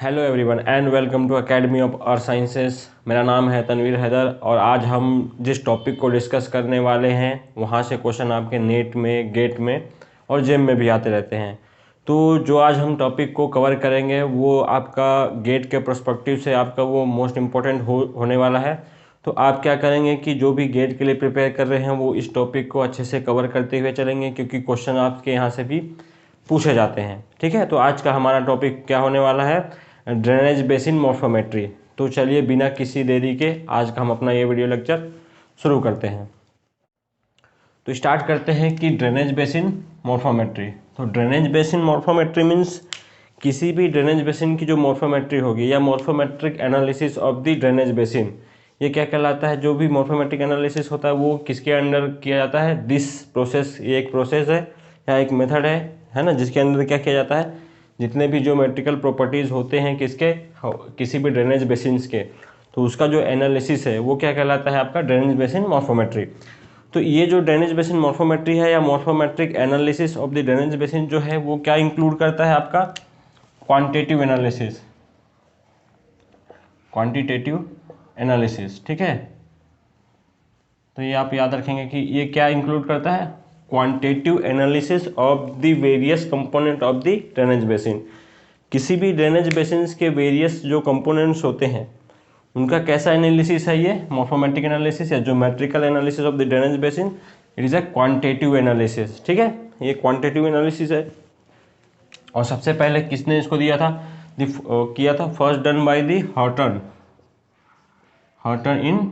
Hello everyone and welcome to academy of earth sciences. मेरा नाम है तनवीर हैदर और आज हम जिस टॉपिक को डिस्कस करने वाले हैं वहाँ से क्वेश्चन आपके नेट में, गेट में और जेम में भी आते रहते हैं। तो जो आज हम टॉपिक को कवर करेंगे वो आपका गेट के पर्सपेक्टिव से आपका वो मोस्ट इम्पोर्टेंट होने वाला है। तो आप क्या करेंगे कि जो भी गेट के लिए प्रिपेयर कर रहे हैं वो इस टॉपिक को अच्छे से कवर करते हुए चलेंगे, क्योंकि क्वेश्चन आपके यहाँ से भी पूछे जाते हैं। ठीक है, तो आज का हमारा टॉपिक क्या होने वाला है, ड्रेनेज बेसिन मॉर्फोमेट्री। तो चलिए बिना किसी देरी के आज का हम अपना ये वीडियो लेक्चर शुरू करते हैं। तो स्टार्ट करते हैं कि ड्रेनेज बेसिन मॉर्फोमेट्री। तो ड्रेनेज बेसिन मॉर्फोमेट्री मीन्स किसी भी ड्रेनेज बेसिन की जो मॉर्फोमेट्री होगी या morphometric analysis of the drainage basin, ये क्या कहलाता है। जो भी मॉर्फोमेट्रिक एनालिसिस होता है वो किसके अंडर किया जाता है, दिस प्रोसेस। ये एक प्रोसेस है या एक मेथड है ना, जिसके अंदर क्या किया जाता है, जितने भी ज्योमेट्रिकल प्रॉपर्टीज़ होते हैं किसके, किसी भी ड्रेनेज बेसिन्स के, तो उसका जो एनालिसिस है वो क्या कहलाता है, आपका ड्रेनेज बेसिन मॉर्फोमेट्री। तो ये जो ड्रेनेज बेसिन मॉर्फोमेट्री है या morphometric analysis of the drainage basin जो है वो क्या इंक्लूड करता है, आपका क्वांटिटेटिव एनालिसिस, क्वांटिटेटिव एनालिसिस। ठीक है, तो ये आप याद रखेंगे कि ये क्या इंक्लूड करता है, quantitative analysis of the various component of the drainage basin. किसी भी ड्रेनेज बेसिन के वेरियस जो कंपोनेंट्स होते हैं उनका कैसा एनालिसिस है, ये मॉर्फोमेट्रिक एनालिसिस या geometrical analysis of the drainage basin. It is a quantitative analysis. ठीक है, ये क्वांटिटेटिव एनालिसिस है। और सबसे पहले किसने इसको दिया था, किया था, first done by the Horton in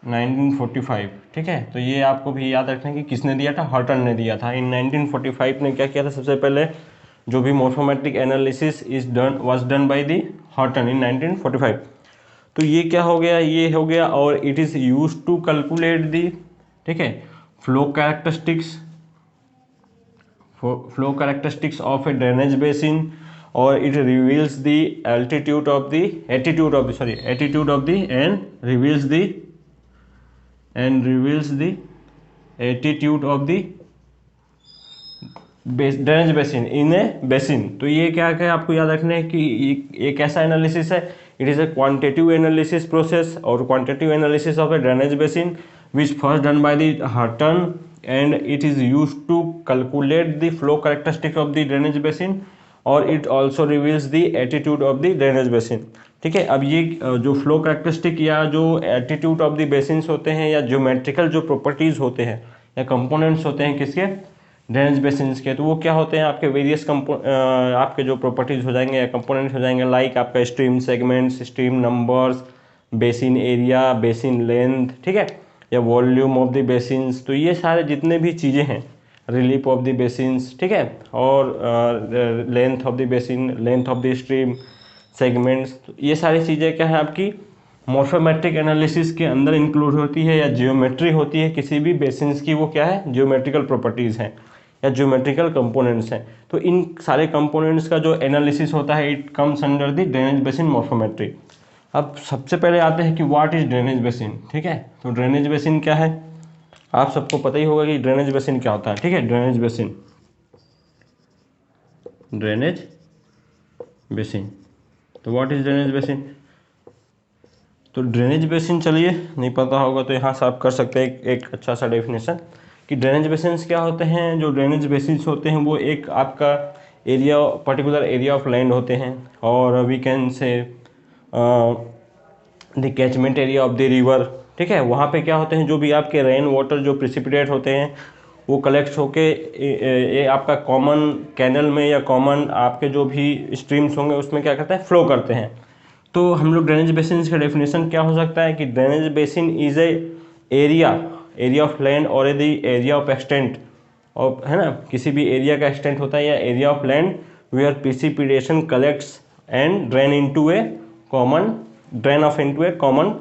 1945। ठीक है, तो ये आपको भी याद रखना कि किसने दिया था, हॉटन ने दिया था। इन 1945 ने क्या किया था, सबसे पहले जो भी morphometric analysis was done by the Horton in 1945। तो ये क्या हो गया, ये हो गया। और it is use to calculate the, ठीक है, flow characteristics of a drainage basin, और it reveals the attitude of the attitude of the drainage basin in a basin. तो ये क्या है, आपको याद रखना है कि एक ऐसा एनालिसिस है, it is a quantitative analysis process और quantitative analysis of a drainage basin which first done by the Horton and it is use to calculate the flow characteristics of the drainage basin, और it also reveals the attitude of the drainage basin. ठीक है, अब ये जो flow characteristic या जो attitude of the basins होते हैं या ज्योमेट्रिकल जो प्रॉपर्टीज़ होते हैं या कंपोनेंट्स होते हैं किसके, ड्रेनेज बेसिन्स के, तो वो क्या होते हैं, आपके वेरियस आपके जो प्रॉपर्टीज़ हो जाएंगे या कंपोनेंट्स हो जाएंगे, लाइक आपका stream segments, stream numbers, basin area, basin length, ठीक है, या वॉल्यूम ऑफ द बेसिन्स। तो ये सारे जितने भी चीज़ें हैं, रिलीफ ऑफ द बेसिन्स, ठीक है, और length of the basin, length of the stream segments, तो ये सारी चीज़ें क्या है, आपकी मॉर्फोमेट्रिक एनालिसिस के अंदर इंक्लूड होती है या जियोमेट्री होती है किसी भी बेसिन्स की, वो क्या है, जियोमेट्रिकल प्रॉपर्टीज़ हैं या ज्योमेट्रिकल कंपोनेंट्स हैं। तो इन सारे कंपोनेंट्स का जो एनालिसिस होता है it comes under the drainage basin morphometry. अब सबसे पहले आते हैं कि व्हाट इज ड्रेनेज बेसिन। ठीक है, तो ड्रेनेज बेसिन क्या है, आप सबको पता ही होगा कि ड्रेनेज बेसिन क्या होता है। ठीक है, ड्रेनेज बेसिन तो व्हाट इज ड्रेनेज बेसिन। तो ड्रेनेज बेसिन, चलिए नहीं पता होगा तो यहाँ से आप कर सकते हैं एक अच्छा सा डेफिनेशन कि ड्रेनेज बेसिन्स क्या होते हैं। जो ड्रेनेज बेसिन्स होते हैं वो एक आपका area, particular area of land होते हैं, और we can say the catchment area of the river. ठीक है, वहाँ पे क्या होते हैं, जो भी आपके रेन वाटर जो प्रिसिपिटेट होते हैं वो कलेक्ट होके ये आपका कॉमन कैनल में या कॉमन आपके जो भी स्ट्रीम्स होंगे उसमें क्या करते हैं, फ्लो करते हैं। तो हम लोग ड्रेनेज बेसिन का डेफिनेशन क्या हो सकता है कि drainage basin is a area of land और the area of extent of, है ना, किसी भी एरिया का एक्सटेंट होता है या area of land where precipitation collects and drain off into a common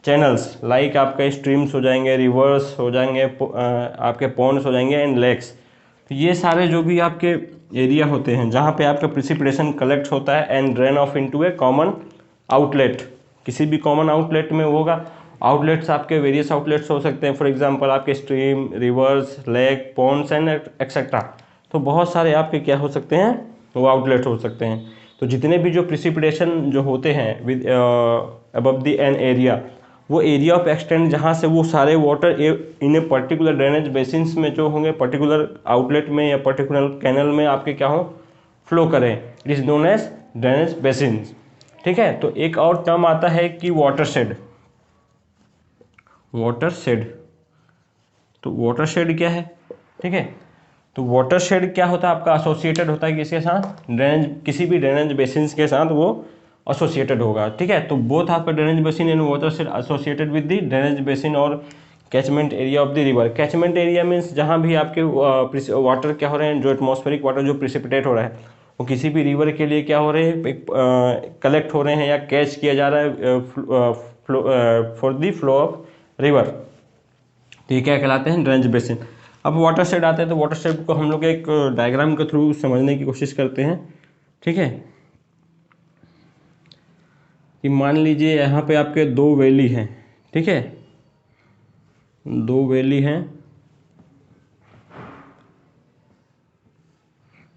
channels, like आपके स्ट्रीम्स हो जाएंगे, रिवर्स हो जाएंगे, आपके पॉन्ड्स हो जाएंगे एंड लेक्स। तो ये सारे जो भी आपके एरिया होते हैं जहाँ पे आपका प्रिसिपिटेशन कलेक्ट होता है and drain off into a common outlet, किसी भी कॉमन आउटलेट में होगा। आउटलेट्स आपके वेरियस आउटलेट्स हो सकते हैं, फॉर एग्जांपल आपके stream, reverse, lake, Pond's and etcetera. तो बहुत सारे आपके क्या हो सकते हैं, वो आउटलेट हो सकते हैं। तो जितने भी जो प्रिसिपिटेशन जो होते हैं with above the an area, वो एरिया ऑफ एक्सटेंड जहाँ से वो सारे water in a particular drainage basins में जो होंगे, पर्टिकुलर आउटलेट में या पर्टिकुलर कैनल में आपके क्या हो, फ्लो करें, it is known as drainage basins. ठीक है, तो एक और टर्म आता है कि वाटर शेड। वाटर शेड, तो वाटर शेड क्या है? ठीक है, तो वाटर शेड क्या होता है आपका? एसोसिएटेड होता है किसके साथ? ड्रेनेज, किसी भी ड्रेनेज बेसिन्स के साथ वो एसोसिएटेड होगा। ठीक है, तो बोथ आपका drainage basin and watershed associated with the drainage basin और catchment area of the river. Catchment area means जहाँ भी आपके वाटर क्या हो रहे हैं, जो एटमॉस्फेरिक वाटर जो प्रिसिपिटेट हो रहा है वो किसी भी रिवर के लिए क्या हो रहे हैं, कलेक्ट हो रहे हैं या कैच किया जा रहा है for the flow of river. तो ये क्या कहलाते हैं? Drainage basin. अब वाटर शेड आते हैं, तो वाटर शेड को हम लोग एक डायग्राम के थ्रू समझने की कोशिश करते हैं। ठीक है, कि मान लीजिए यहाँ पे आपके दो वैली हैं। ठीक है, दो वैली हैं,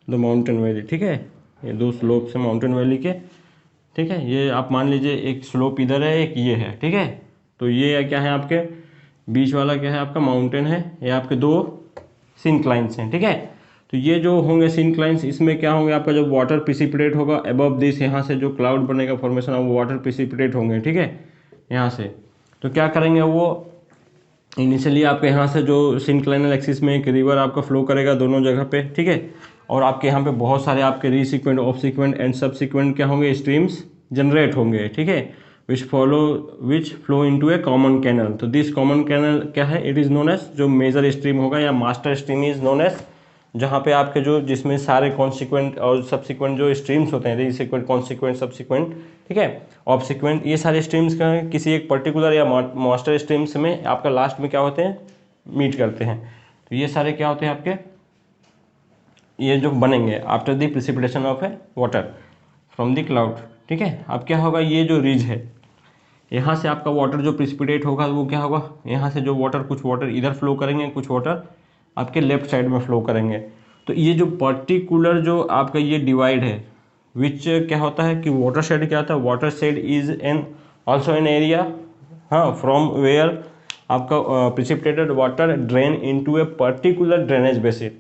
दो माउंटेन वैली। ठीक है, ये दो स्लोप्स हैं माउंटेन वैली के। ठीक है, ये आप मान लीजिए एक स्लोप इधर है, एक ये है। ठीक है, तो ये क्या है आपके बीच वाला क्या है आपका माउंटेन है, ये आपके दो सिनक्लाइंस हैं। ठीक है, तो ये जो होंगे सिनक्लाइंस, इसमें क्या होंगे आपका जब वाटर प्रिसिपिटेट होगा अबव दिस, यहाँ से जो क्लाउड बनेगा फॉर्मेशन ऑफ वाटर प्रिसिपिटेट होंगे। ठीक है, यहाँ से तो क्या करेंगे, वो इनिशियली आपके यहाँ से जो सिनक्लाइनल एक्सिस में एक रिवर आपका फ्लो करेगा दोनों जगह पे। ठीक है, और आपके यहाँ पे बहुत सारे आपके रीसिक्वेंट, ऑफ सिक्वेंट एंड सब सिक्वेंट क्या होंगे, स्ट्रीम्स जनरेट होंगे। ठीक है, which flow into a common canal. तो दिस कॉमन कैनल क्या है, इट इज़ नोन एज, जो मेजर स्ट्रीम होगा या master stream is known as, जहाँ पे आपके जो जिसमें सारे कॉन्सिक्वेंट और सबसिक्वेंट जो स्ट्रीम्स होते हैं, रीसिक्वेंट, कॉन्सिक्वेंट, सबसिक्वेंट, ठीक है, ऑफ सिक्वेंट, ये सारे स्ट्रीम्स का किसी एक पर्टिकुलर या मास्टर स्ट्रीम्स में आपका लास्ट में क्या होते हैं, मीट करते हैं। तो ये सारे क्या होते हैं आपके, ये जो बनेंगे after the precipitation of A water from the cloud. ठीक है, अब क्या होगा, ये जो रिज है, यहाँ से आपका वाटर जो प्रिसिपिटेट होगा वो क्या होगा, यहाँ से जो वाटर, कुछ वाटर इधर फ्लो करेंगे, कुछ वाटर आपके लेफ्ट साइड में फ्लो करेंगे। तो ये जो पर्टिकुलर जो आपका ये डिवाइड है, विच क्या होता है कि वाटर शेड क्या होता है, watershed is an also an area, हाँ, फ्रॉम वेयर आपका precipitated water drain into a particular drainage basin.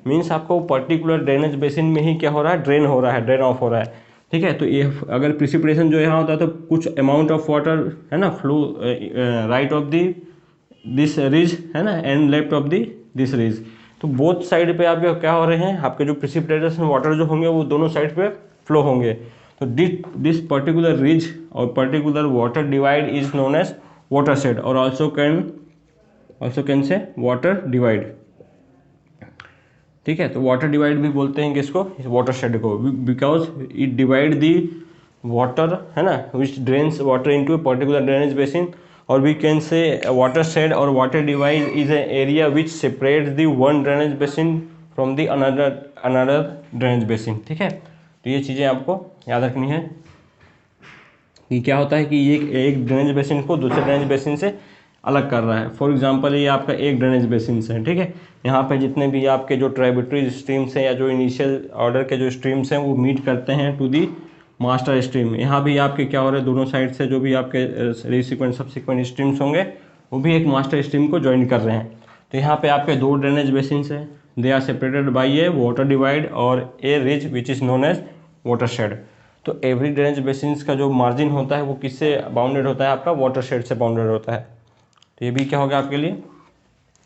Means आपको पर्टिकुलर ड्रेनेज बेसिन में ही क्या हो रहा है, ड्रेन हो रहा है, ड्रेन ऑफ हो रहा है। ठीक है, तो ये अगर प्रिसिपिटेशन जो यहाँ होता है तो कुछ अमाउंट ऑफ वाटर है ना flow right of the this ridge है ना and left of the this ridge. तो बोथ साइड पे आपके क्या हो रहे हैं, आपके जो प्रिसिपिटेशन वाटर जो होंगे वो दोनों साइड पे फ्लो होंगे। तो दिस पर्टिकुलर रिज और particular water divide is known as watershed और also can say water divide. ठीक है, तो वाटर डिवाइड भी बोलते हैं किसको, वाटर शेड को, because it divide the water है ना which drains water into a particular drainage basin, और we can say watershed और water divide is a area which separate the one drainage basin from the another drainage basin. ठीक है, तो ये चीज़ें आपको याद रखनी है कि क्या होता है कि ये एक ड्रेनेज बेसिन को दूसरे ड्रेनेज बेसिन से अलग कर रहा है। फॉर एग्जांपल ये आपका एक ड्रेनेज बेसिन है। ठीक है, यहाँ पे जितने भी आपके जो ट्राइब्यूटरी स्ट्रीम्स हैं या जो इनिशियल ऑर्डर के जो स्ट्रीम्स हैं वो मीट करते हैं टू दी मास्टर स्ट्रीम। यहाँ भी आपके क्या हो रहे हैं, दोनों साइड से जो भी आपके रीसिक्वेंट सबसिक्वेंट स्ट्रीम्स होंगे वो भी एक मास्टर स्ट्रीम को ज्वाइन कर रहे हैं। तो यहाँ पे आपके दो ड्रेनेज बेसिन हैं, they are separated by a water divide और a ridge which is known as water shade. तो एवरी ड्रेनेज बेसिन का जो मार्जिन होता है वो किससे बाउंडेड होता है, आपका वाटर शेड से बाउंडेड होता है। तो ये भी क्या होगा आपके लिए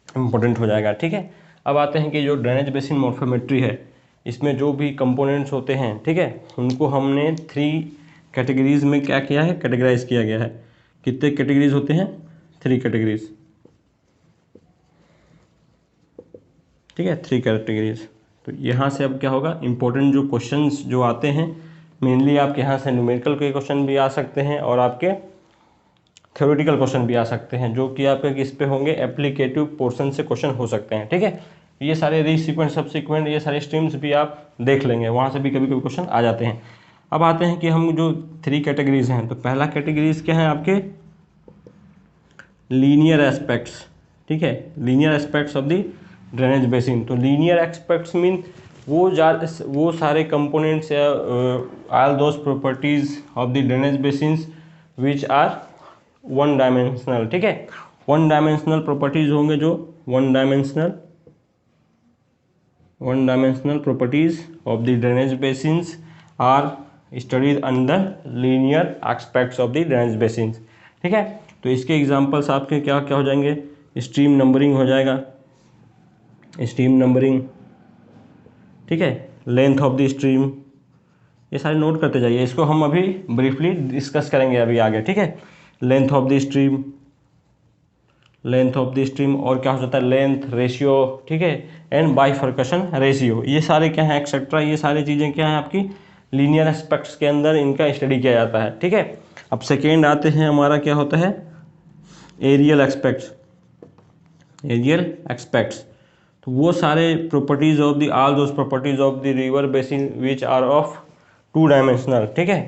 इम्पोर्टेंट हो जाएगा। ठीक है, अब आते हैं कि जो ड्रेनेज बेसिन मॉर्फोमेट्री है, इसमें जो भी कंपोनेंट्स होते हैं, ठीक है, उनको हमने 3 कैटेगरीज में क्या किया है, कैटेगराइज किया गया है। कितने कैटेगरीज होते हैं, 3 कैटेगरीज। ठीक है, 3 कैटेगरीज। तो यहाँ से अब क्या होगा, इंपॉर्टेंट जो क्वेश्चंस जो आते हैं मेनली आपके यहाँ से न्यूमेरिकल के क्वेश्चन भी आ सकते हैं और आपके थ्योरेटिकल क्वेश्चन भी आ सकते हैं, जो कि आपके किस पे होंगे, एप्लीकेटिव पोर्शन से क्वेश्चन हो सकते हैं। ठीक है, ये सारे रीसिक्वेंट सबसिक्वेंट ये सारे स्ट्रीम्स भी आप देख लेंगे, वहाँ से भी कभी कभी क्वेश्चन आ जाते हैं। अब आते हैं कि हम जो 3 कैटेगरीज हैं, तो पहला कैटेगरीज क्या है आपके, लीनियर एस्पेक्ट्स। ठीक है, linear aspects of the drainage basin. तो लीनियर एस्पेक्ट्स मीन वो सारे कंपोनेंट्स या all those properties of the drainage basins which are one dimensional, ठीक है। वन डायमेंशनल प्रॉपर्टीज होंगे जो one dimensional properties of the drainage basins are studies under linear aspects of the drainage basins, ठीक है। तो इसके examples आपके क्या क्या हो जाएंगे, स्ट्रीम नंबरिंग हो जाएगा, स्ट्रीम नंबरिंग, ठीक है, लेंथ ऑफ द स्ट्रीम, ये सारे नोट करते जाइए, इसको हम अभी ब्रीफली डिस्कस करेंगे अभी आगे, ठीक है। लेंथ ऑफ द स्ट्रीम, और क्या हो जाता है लेंथ रेशियो, ठीक है, एंड बाइफर्केशन रेशियो, ये सारे क्या है एक्सेट्रा, ये सारी चीज़ें क्या है आपकी लीनियर एस्पेक्ट्स के अंदर इनका स्टडी किया जाता है, ठीक है। अब सेकेंड आते हैं, हमारा क्या होता है एरियल एक्सपेक्ट्स, तो वो सारे properties of the all those properties of the river basin which are of two dimensional, ठीक है,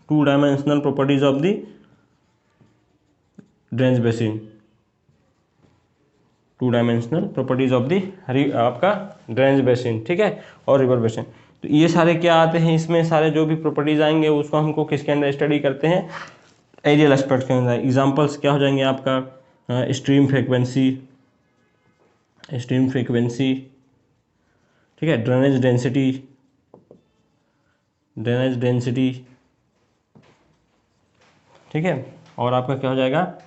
two dimensional properties of the drainage basin, two dimensional properties of the आपका ड्रेनेज बेसिन, ठीक है, और river basin. तो ये सारे क्या आते हैं इसमें, सारे जो भी प्रॉपर्टीज आएंगे उसको हमको किसके अंदर स्टडी करते हैं एरियल एस्पेक्ट के अंदर। एग्जांपल्स क्या हो जाएंगे आपका स्ट्रीम फ्रीक्वेंसी, ठीक है, ड्रेनेज डेंसिटी, ठीक है, और आपका क्या हो जाएगा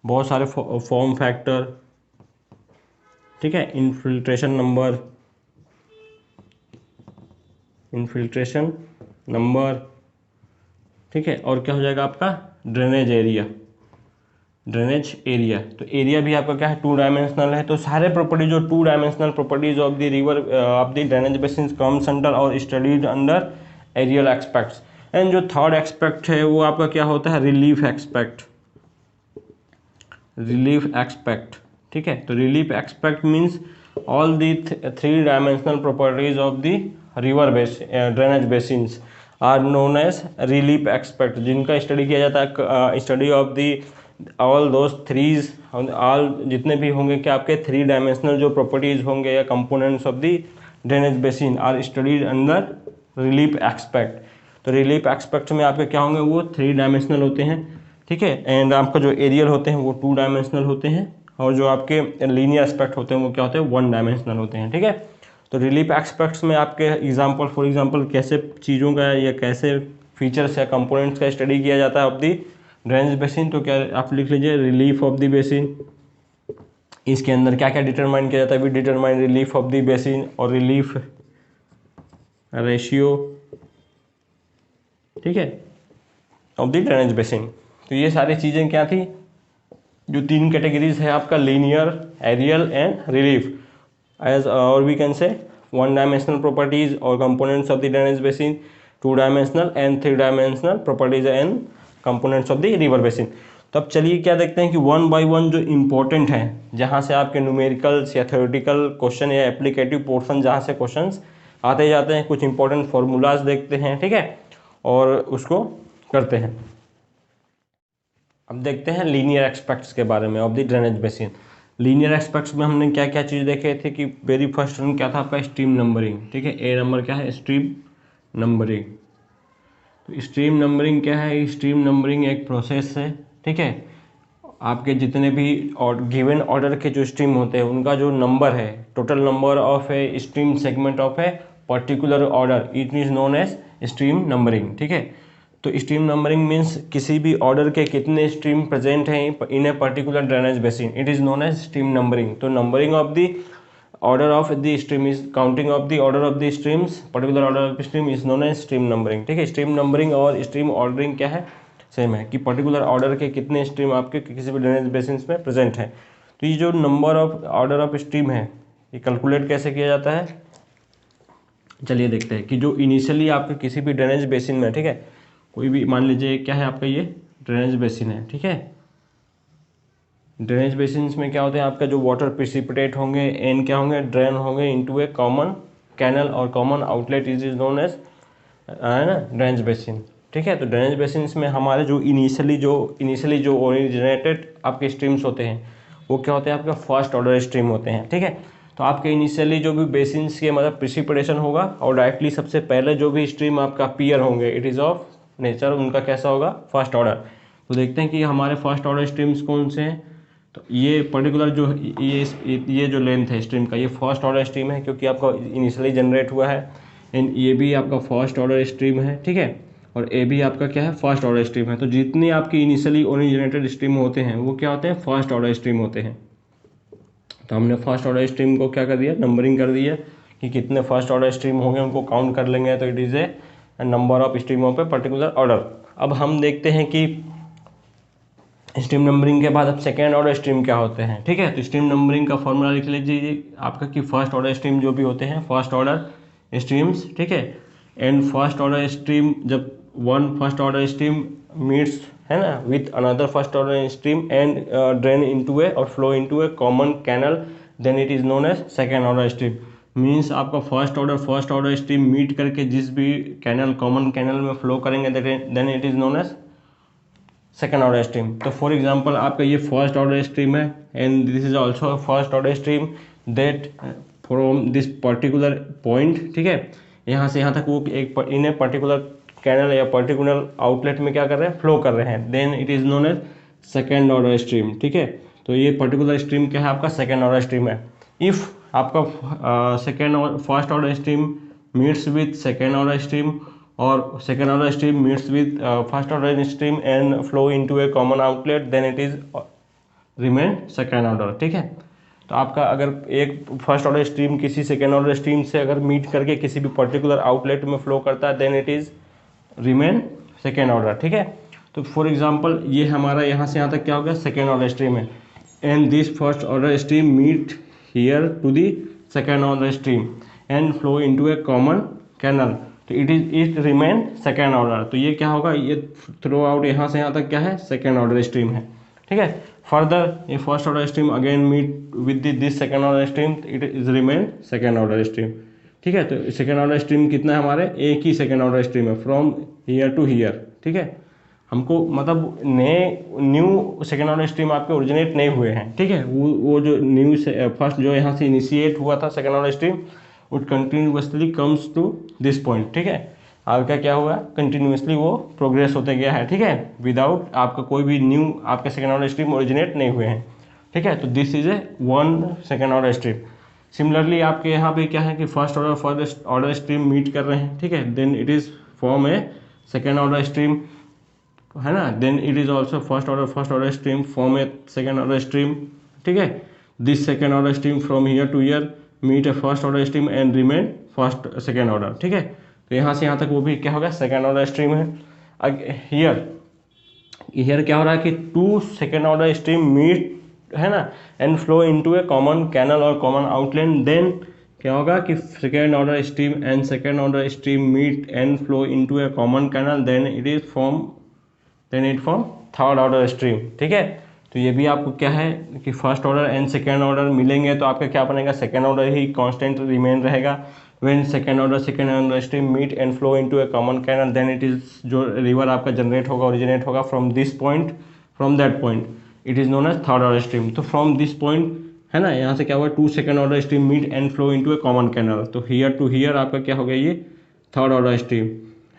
बहुत सारे फॉर्म फैक्टर, ठीक है, इन्फिल्ट्रेशन नंबर, ठीक है, और क्या हो जाएगा आपका ड्रेनेज एरिया। तो एरिया भी आपका क्या है टू डायमेंशनल है, तो सारे प्रॉपर्टी जो two dimensional properties of the river of the drainage basin comes under और studied under areal aspects. And जो थर्ड एक्सपेक्ट है वो आपका क्या होता है रिलीफ एक्सपेक्ट, ठीक है। तो relief aspect means all the three dimensional properties of the river drainage basins are known as relief aspect, जिनका स्टडी किया जाता है study of the all those threes, all जितने भी होंगे कि आपके थ्री डायमेंशनल जो प्रॉपर्टीज होंगे या components of the drainage basin are studied under relief aspect. तो रिलीफ एक्सपेक्ट में आपके क्या होंगे वो थ्री डायमेंशनल होते हैं, ठीक है, एंड आपका जो एरियल होते हैं वो टू डायमेंशनल होते हैं, और जो आपके लीनियर एस्पेक्ट होते हैं वो क्या होते हैं वन डायमेंशनल होते हैं, ठीक है। तो रिलीफ एक्सपेक्ट्स में आपके फॉर एग्जांपल कैसे चीज़ों का या कैसे फीचर्स या कंपोनेंट्स का स्टडी किया जाता है ऑफ दी ड्रेनेज बेसिन, तो क्या आप लिख लीजिए रिलीफ ऑफ द बेसिन, इसके अंदर क्या क्या डिटरमाइन किया जाता है, we determine relief of the basin और रिलीफ रेशियो, ठीक है, ऑफ द ड्रेनेज बेसिन। तो ये सारी चीज़ें क्या थी, जो तीन कैटेगरीज है आपका linear, areal and relief, as और we can say one dimensional properties और components of the drainage basin, two dimensional and three dimensional properties and components of the river basin. तो अब चलिए क्या देखते हैं कि वन बाय वन जो इम्पोर्टेंट हैं, जहाँ से आपके न्यूमेरिकल्स या थ्योरेटिकल क्वेश्चन या एप्लीकेटिव पोर्शन जहाँ से क्वेश्चंस आते जाते हैं, कुछ इंपॉर्टेंट फार्मूलाज देखते हैं, ठीक है, और उसको करते हैं। अब देखते हैं लीनियर एस्पेक्ट्स के बारे में of the drainage basin. Linear aspects में हमने क्या क्या चीज़ देखे थे कि वेरी फर्स्ट वन क्या था आपका स्ट्रीम नंबरिंग, ठीक है, ए नंबर क्या है स्ट्रीम नंबरिंग। तो स्ट्रीम नंबरिंग क्या है, स्ट्रीम नंबरिंग एक प्रोसेस है, ठीक है, आपके जितने भी गिवन ऑर्डर के जो स्ट्रीम होते हैं उनका जो नंबर है, total number of a stream segment of a particular order, it is known as stream numbering, ठीक है। तो स्ट्रीम नंबरिंग मीन्स किसी भी ऑर्डर के कितने स्ट्रीम प्रेजेंट हैं in a particular drainage basin, it is known as stream numbering. तो numbering of the order of the stream is counting of the order of the streams, particular order of the stream is known as stream numbering, ठीक है। Stream numbering और stream ordering क्या है, same है, कि particular order के कितने stream आपके किसी भी ड्रेनेज बेसिन में प्रेजेंट है। तो ये जो number of order of stream है ये कैलकुलेट कैसे किया जाता है, चलिए देखते हैं। कि जो इनिशियली आपके किसी भी ड्रेनेज बेसिन में, ठीक है, कोई भी मान लीजिए क्या है आपका ये ड्रेनेज बेसिन है, ठीक है, ड्रेनेज बेसिन में क्या होते हैं आपका जो वाटर प्रिसिपिटेट होंगे एन क्या होंगे ड्रेन होंगे इनटू ए कॉमन कैनल और common outlet is known as है ना ड्रेनेज बेसिन, ठीक है। तो ड्रेनेज बेसिन में हमारे जो इनिशियली जो ओरिजिनेटेड आपके स्ट्रीम्स होते हैं वो क्या होते हैं आपका फर्स्ट ऑर्डर स्ट्रीम होते हैं, ठीक है। तो आपके इनिशियली जो भी बेसिन्स के मतलब प्रिसिपिटेशन होगा और डायरेक्टली सबसे पहले जो भी स्ट्रीम आपका अपीयर होंगे इट इज़ ऑफ नेचर, उनका कैसा होगा, फर्स्ट ऑर्डर। तो देखते हैं कि हमारे फर्स्ट ऑर्डर स्ट्रीम्स कौन से हैं। तो ये पर्टिकुलर जो ये जो लेंथ है स्ट्रीम का, ये फर्स्ट ऑर्डर स्ट्रीम है क्योंकि आपका इनिशियली जनरेट हुआ है। एंड ये भी आपका फर्स्ट ऑर्डर स्ट्रीम है, ठीक है, और ए भी आपका क्या है, फर्स्ट ऑर्डर स्ट्रीम है। तो जितनी आपकी इनिशियली ओरिजिनेटेड स्ट्रीम होते हैं वो क्या होते हैं, फर्स्ट ऑर्डर स्ट्रीम होते हैं। तो हमने फर्स्ट ऑर्डर स्ट्रीम को क्या कर दिया, नंबरिंग कर दिया कि कितने फर्स्ट ऑर्डर स्ट्रीम होंगे उनको काउंट कर लेंगे, तो it is A number of stream of a particular order. अब हम देखते हैं कि स्ट्रीम नंबरिंग के बाद अब सेकेंड ऑर्डर स्ट्रीम क्या होते हैं, ठीक है। तो स्ट्रीम नंबरिंग का फॉर्मूला लिख लीजिए आपका कि फर्स्ट ऑर्डर स्ट्रीम जो भी होते हैं फर्स्ट ऑर्डर स्ट्रीम्स, ठीक है। एंड फर्स्ट ऑर्डर स्ट्रीम जब one first order stream meets है ना with another first order stream and drain into a और flow into a common canal, then it is known as second order stream. Means आपका first order stream meet करके जिस भी canal common canal में flow करेंगे then it is known as second order stream. तो for example आपका ये first order stream है and this is also first order stream that from this particular point, ठीक है, यहाँ से यहाँ तक वो एक इन ए पर्टिकुलर कैनल या पर्टिकुलर आउटलेट में क्या कर रहे हैं, फ्लो कर रहे हैं, then it is known as second order stream, ठीक है। तो ये पर्टिकुलर स्ट्रीम क्या है, आपका सेकेंड ऑर्डर स्ट्रीम है। इफ़ आपका first order stream meets with second order stream और second order stream meets with first order stream and flow into a common outlet, then it is remain second order, ठीक है। तो आपका अगर एक first order stream किसी second order stream से अगर मीट करके किसी भी पर्टिकुलर आउटलेट में फ्लो करता है then it is remain second order, ठीक है। तो फॉर एग्जांपल ये हमारा यहाँ से यहाँ तक क्या हो गया, सेकेंड ऑर्डर स्ट्रीम है and this first order stream meet here to the second order stream and flow into a common canal, तो इट रिमेन सेकेंड ऑर्डर। तो ये क्या होगा, ये थ्रू आउट यहाँ से यहाँ तक क्या है, सेकेंड ऑर्डर स्ट्रीम है, ठीक है। फर्दर ये first order stream again meet with this second order stream, it is remain second order stream, ठीक है। तो सेकेंड ऑर्डर स्ट्रीम कितना है, हमारे एक ही सेकेंड ऑर्डर स्ट्रीम है फ्रॉम हियर टू हियर, ठीक है। हमको मतलब न्यू सेकेंड ऑर्डर स्ट्रीम आपके ओरिजिनेट नहीं हुए हैं, ठीक है। वो जो न्यू फर्स्ट जो यहाँ से इनिशिएट हुआ था सेकेंड ऑर्डर स्ट्रीम वो continuously comes to this point, ठीक है। आपका क्या हुआ, कंटिन्यूसली वो प्रोग्रेस होते गया है, ठीक है, विदाउट आपका कोई भी न्यू आपके सेकेंड ऑर्डर स्ट्रीम ओरिजिनेट नहीं हुए हैं, ठीक है। तो this is a one second order stream. Similarly आपके यहाँ पे क्या है कि फर्स्ट ऑर्डर स्ट्रीम मीट कर रहे हैं, ठीक है, then it is form a second order stream, है ना, then it is also first order stream form a second order stream, ठीक है। This second order stream from here to here meet a first order stream and remain first second order, ठीक है। तो यहाँ से यहाँ तक वो भी क्या होगा, सेकेंड ऑर्डर स्ट्रीम है। हियर क्या हो रहा है कि two second order stream meet, है ना, and flow into a common canal और कॉमन आउटलेट, देन क्या होगा कि second order stream and second order stream meet and flow into a common canal, then it form third order stream, ठीक है। तो ये भी आपको क्या है कि first order and second order मिलेंगे तो आपका क्या बनेगा, सेकेंड ऑर्डर ही कांस्टेंट रिमेन रहेगा। When second order stream meet and flow into a common canal, then it is जो रिवर आपका जनरेट होगा ओरिजिनेट होगा from this point, from that point, it is known as third order stream. तो from this point, है ना, यहाँ से क्या हुआ, two second order stream meet and flow into a common canal, तो हियर टू हियर आपका क्या हो गया, ये third order stream.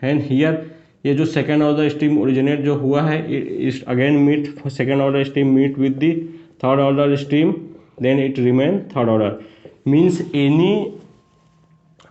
And here ये जो सेकेंड ऑर्डर स्ट्रीम ओरिजिनेट जो हुआ है इस again meet second order stream meet with the third order stream, then it remain third order. Means any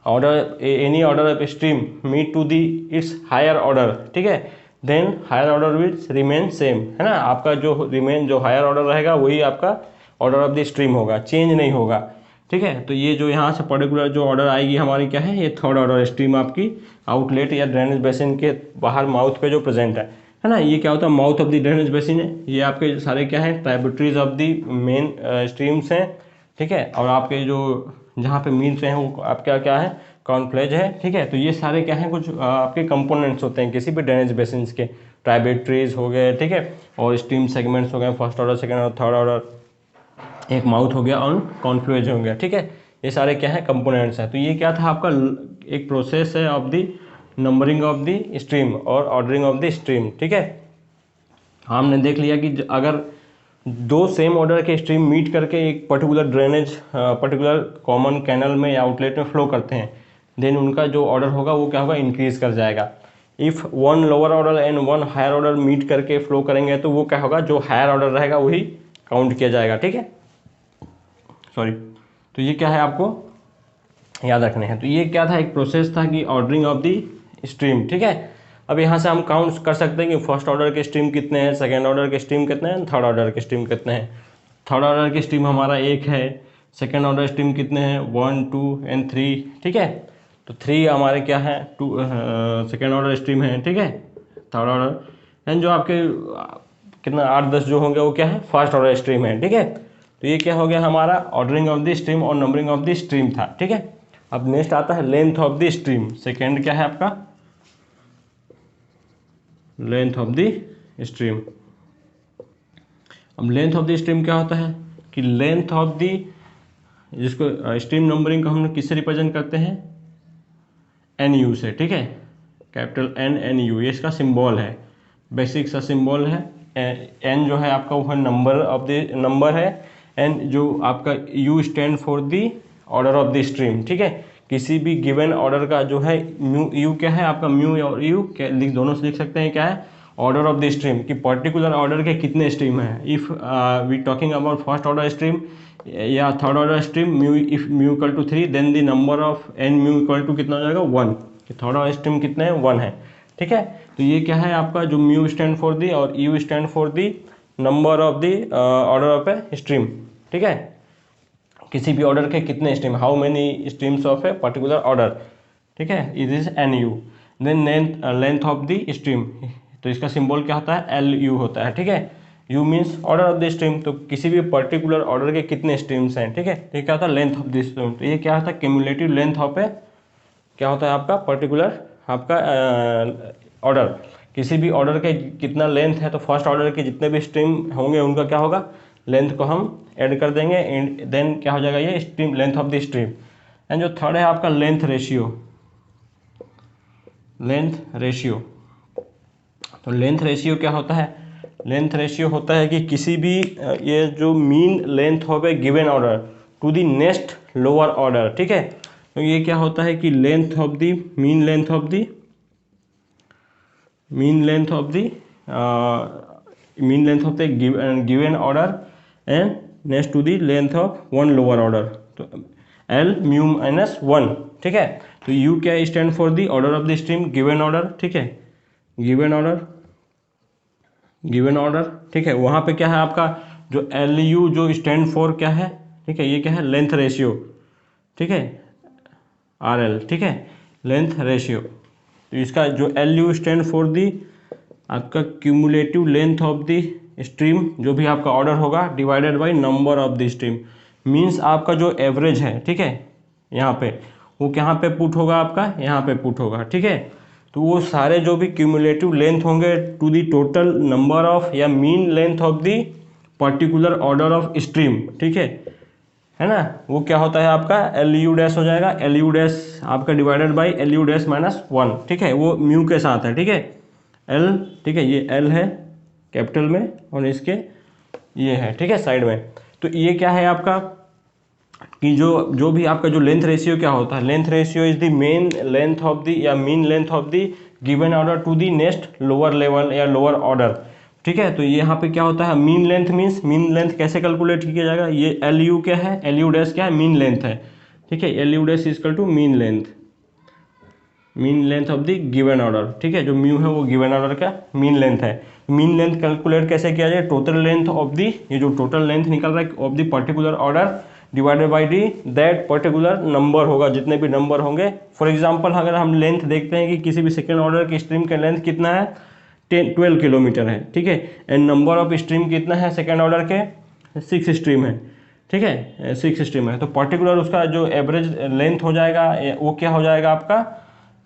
order of stream meet to the its higher order, ठीक है, then higher order will remain same, है ना। आपका जो higher order रहेगा वही आपका order of the stream होगा, चेंज नहीं होगा, ठीक है। तो ये जो यहाँ से पर्टिकुलर जो ऑर्डर आएगी हमारी क्या है, ये थर्ड ऑर्डर स्ट्रीम आपकी आउटलेट या ड्रेनेज बेसिन के बाहर माउथ पे जो प्रेजेंट है ना। ये क्या होता है, mouth of the drainage basin है, ये आपके सारे क्या है, tributaries of the main streams हैं, ठीक है। और आपके जो जहाँ पे मीन्स हैं वो आपका क्या है, कॉन्फ्लेज है, ठीक है। तो ये सारे क्या हैं, कुछ आपके कंपोनेंट्स होते हैं किसी भी ड्रेनेज बेसिन के, ट्राइब्यूटरीज हो गए, ठीक है, और स्ट्रीम सेगमेंट्स हो गए, फर्स्ट ऑर्डर सेकेंड और थर्ड ऑर्डर, एक माउथ हो गया और कॉन्फ्लुएज हो गया, ठीक है। ये सारे क्या है, कंपोनेंट्स हैं। तो ये क्या था आपका एक प्रोसेस है of the numbering of the stream और ऑर्डरिंग ऑफ द स्ट्रीम, ठीक है। हमने देख लिया कि अगर दो सेम ऑर्डर के स्ट्रीम मीट करके एक particular drainage particular common canal में या आउटलेट में फ्लो करते हैं, देन उनका जो ऑर्डर होगा वो क्या होगा, इंक्रीज कर जाएगा। If one lower order and one higher order meet करके फ्लो करेंगे तो वो क्या होगा, जो हायर ऑर्डर रहेगा वही काउंट किया जाएगा, ठीक है, सॉरी। तो ये क्या है आपको याद रखने हैं। तो ये क्या था, एक प्रोसेस था कि ऑर्डरिंग ऑफ दी स्ट्रीम, ठीक है। अब यहाँ से हम काउंट कर सकते हैं कि फर्स्ट ऑर्डर के स्ट्रीम कितने हैं, सेकेंड ऑर्डर के स्ट्रीम कितने हैं, थर्ड ऑर्डर के स्ट्रीम कितने हैं। थर्ड ऑर्डर के स्ट्रीम हमारा एक है, सेकेंड ऑर्डर स्ट्रीम कितने हैं, 1 2 एंड 3, ठीक है। तो 3 हमारे क्या है, 2 सेकेंड ऑर्डर स्ट्रीम है, ठीक है। थर्ड ऑर्डर एंड जो आपके कितना 8-10 जो होंगे वो क्या है, फर्स्ट ऑर्डर स्ट्रीम है, ठीक है। तो ये क्या हो गया हमारा ऑर्डरिंग ऑफ द स्ट्रीम और नंबरिंग ऑफ द स्ट्रीम था, ठीक है। अब नेक्स्ट आता है length of the stream. Second क्या है आपका, लेंथ ऑफ द स्ट्रीम। अब लेंथ ऑफ द स्ट्रीम क्या होता है कि लेंथ ऑफ द, जिसको स्ट्रीम नंबरिंग को हम लोग किससे रिप्रेजेंट करते हैं, एन यू से, ठीक है। कैपिटल एन एन यू, ये इसका सिंबल है, बेसिक सा सिंबल है। एन जो है आपका वो नंबर ऑफ द नंबर है, एंड जो आपका you stand for the order of the stream, ठीक है। किसी भी गिवन ऑर्डर का जो है म्यू, यू क्या है आपका, म्यू और यू दोनों से लिख सकते हैं क्या है, ऑर्डर ऑफ द स्ट्रीम, कि पर्टिकुलर ऑर्डर के कितने स्ट्रीम है। If we talking about first order stream या third order stream, mu if mu equal to 3 then the number of n mu equal to कितना हो जाएगा, 1, कि थर्ड ऑर्डर स्ट्रीम कितने हैं, 1 है, ठीक है। तो ये क्या है आपका, जो म्यू स्टैंड फॉर दी और u stand for the number of the order of a stream, ठीक है। किसी भी ऑर्डर के कितने stream, how many streams of a particular order, ठीक है, इट इज एन यू। देन लेंथ ऑफ द स्ट्रीम, तो इसका सिंबल क्या होता है, एल यू होता है, ठीक है। You means order of the stream, तो किसी भी पर्टिकुलर ऑर्डर के कितने स्ट्रीम्स हैं, ठीक है। तो ये क्या होता है, लेंथ ऑफ द स्ट्रीम। तो ये क्या होता है, क्यूमुलेटिव लेंथ ऑफ ए, क्या होता है आपका पर्टिकुलर आपका ऑर्डर, किसी भी ऑर्डर के कितना लेंथ है, तो फर्स्ट ऑर्डर के जितने भी स्ट्रीम होंगे उनका क्या होगा, लेंथ को हम ऐड कर देंगे, एंड देन क्या हो जाएगा, ये stream, length of the stream. And जो थर्ड है आपका लेंथ रेशियो, लेंथ रेशियो। तो लेंथ रेशियो क्या होता है, लेंथ रेशियो होता है कि किसी भी ये जो mean length of a given order to the next lower order, ठीक है। तो ये क्या होता है कि length of the mean length of the mean length of the mean length of the given order and next to the length of one lower order, तो L mu minus 1, ठीक है। तो यू क्या stand for the order of the stream, given order, ठीक है, given order, given order, ठीक है। वहाँ पे क्या है आपका जो एल यू जो स्टैंड फॉर क्या है, ठीक है, ये क्या है, लेंथ रेशियो, ठीक है, आर एल, ठीक है, लेंथ रेशियो। तो इसका जो L U stand for the आपका cumulative length of the stream, जो भी आपका ऑर्डर होगा divided by number of the stream, means आपका जो एवरेज है, ठीक है, यहाँ पे वो कहाँ पे पुट होगा आपका, यहाँ पे पुट होगा, ठीक है। तो वो सारे जो भी क्यूमुलेटिव लेंथ होंगे to the total number of या mean length of the particular order of stream, ठीक है ना, वो क्या होता है आपका एल यू डैश हो जाएगा, एल यू डैश आपका divided by L u dash minus 1, ठीक है, वो म्यू के साथ है, ठीक है, एल, ठीक है, ये एल है कैपिटल में और इसके ये है, ठीक है, साइड में। तो ये क्या है आपका कि जो भी आपका जो लेंथ रेशियो क्या होता है, length ratio is the main length of the या mean length of the given order to the next lower level या लोअर ऑर्डर, ठीक है। तो यहाँ पे क्या होता है, mean length means mean length कैसे कैलकुलेट किया जाएगा, ये एल यू क्या है, एल यू डैश क्या है, मीन लेंथ है, ठीक है, L u dash equal to mean length, mean length of the given order, ठीक है, जो म्यू है वो गिवन ऑर्डर का मीन लेंथ है। मीन लेंथ कैलकुलेट कैसे किया जाए, टोटल लेंथ ऑफ द, ये जो टोटल लेंथ निकल रहा है of the particular order divided by D that particular number होगा, जितने भी नंबर होंगे। फॉर एग्जांपल अगर हम लेंथ देखते हैं कि किसी भी सेकेंड ऑर्डर की स्ट्रीम का लेंथ कितना है, 12 किलोमीटर है, ठीक है, एंड नंबर ऑफ स्ट्रीम कितना है सेकेंड ऑर्डर के, 6 स्ट्रीम है, ठीक है, 6 स्ट्रीम है। तो पर्टिकुलर उसका जो एवरेज लेंथ हो जाएगा वो क्या हो जाएगा आपका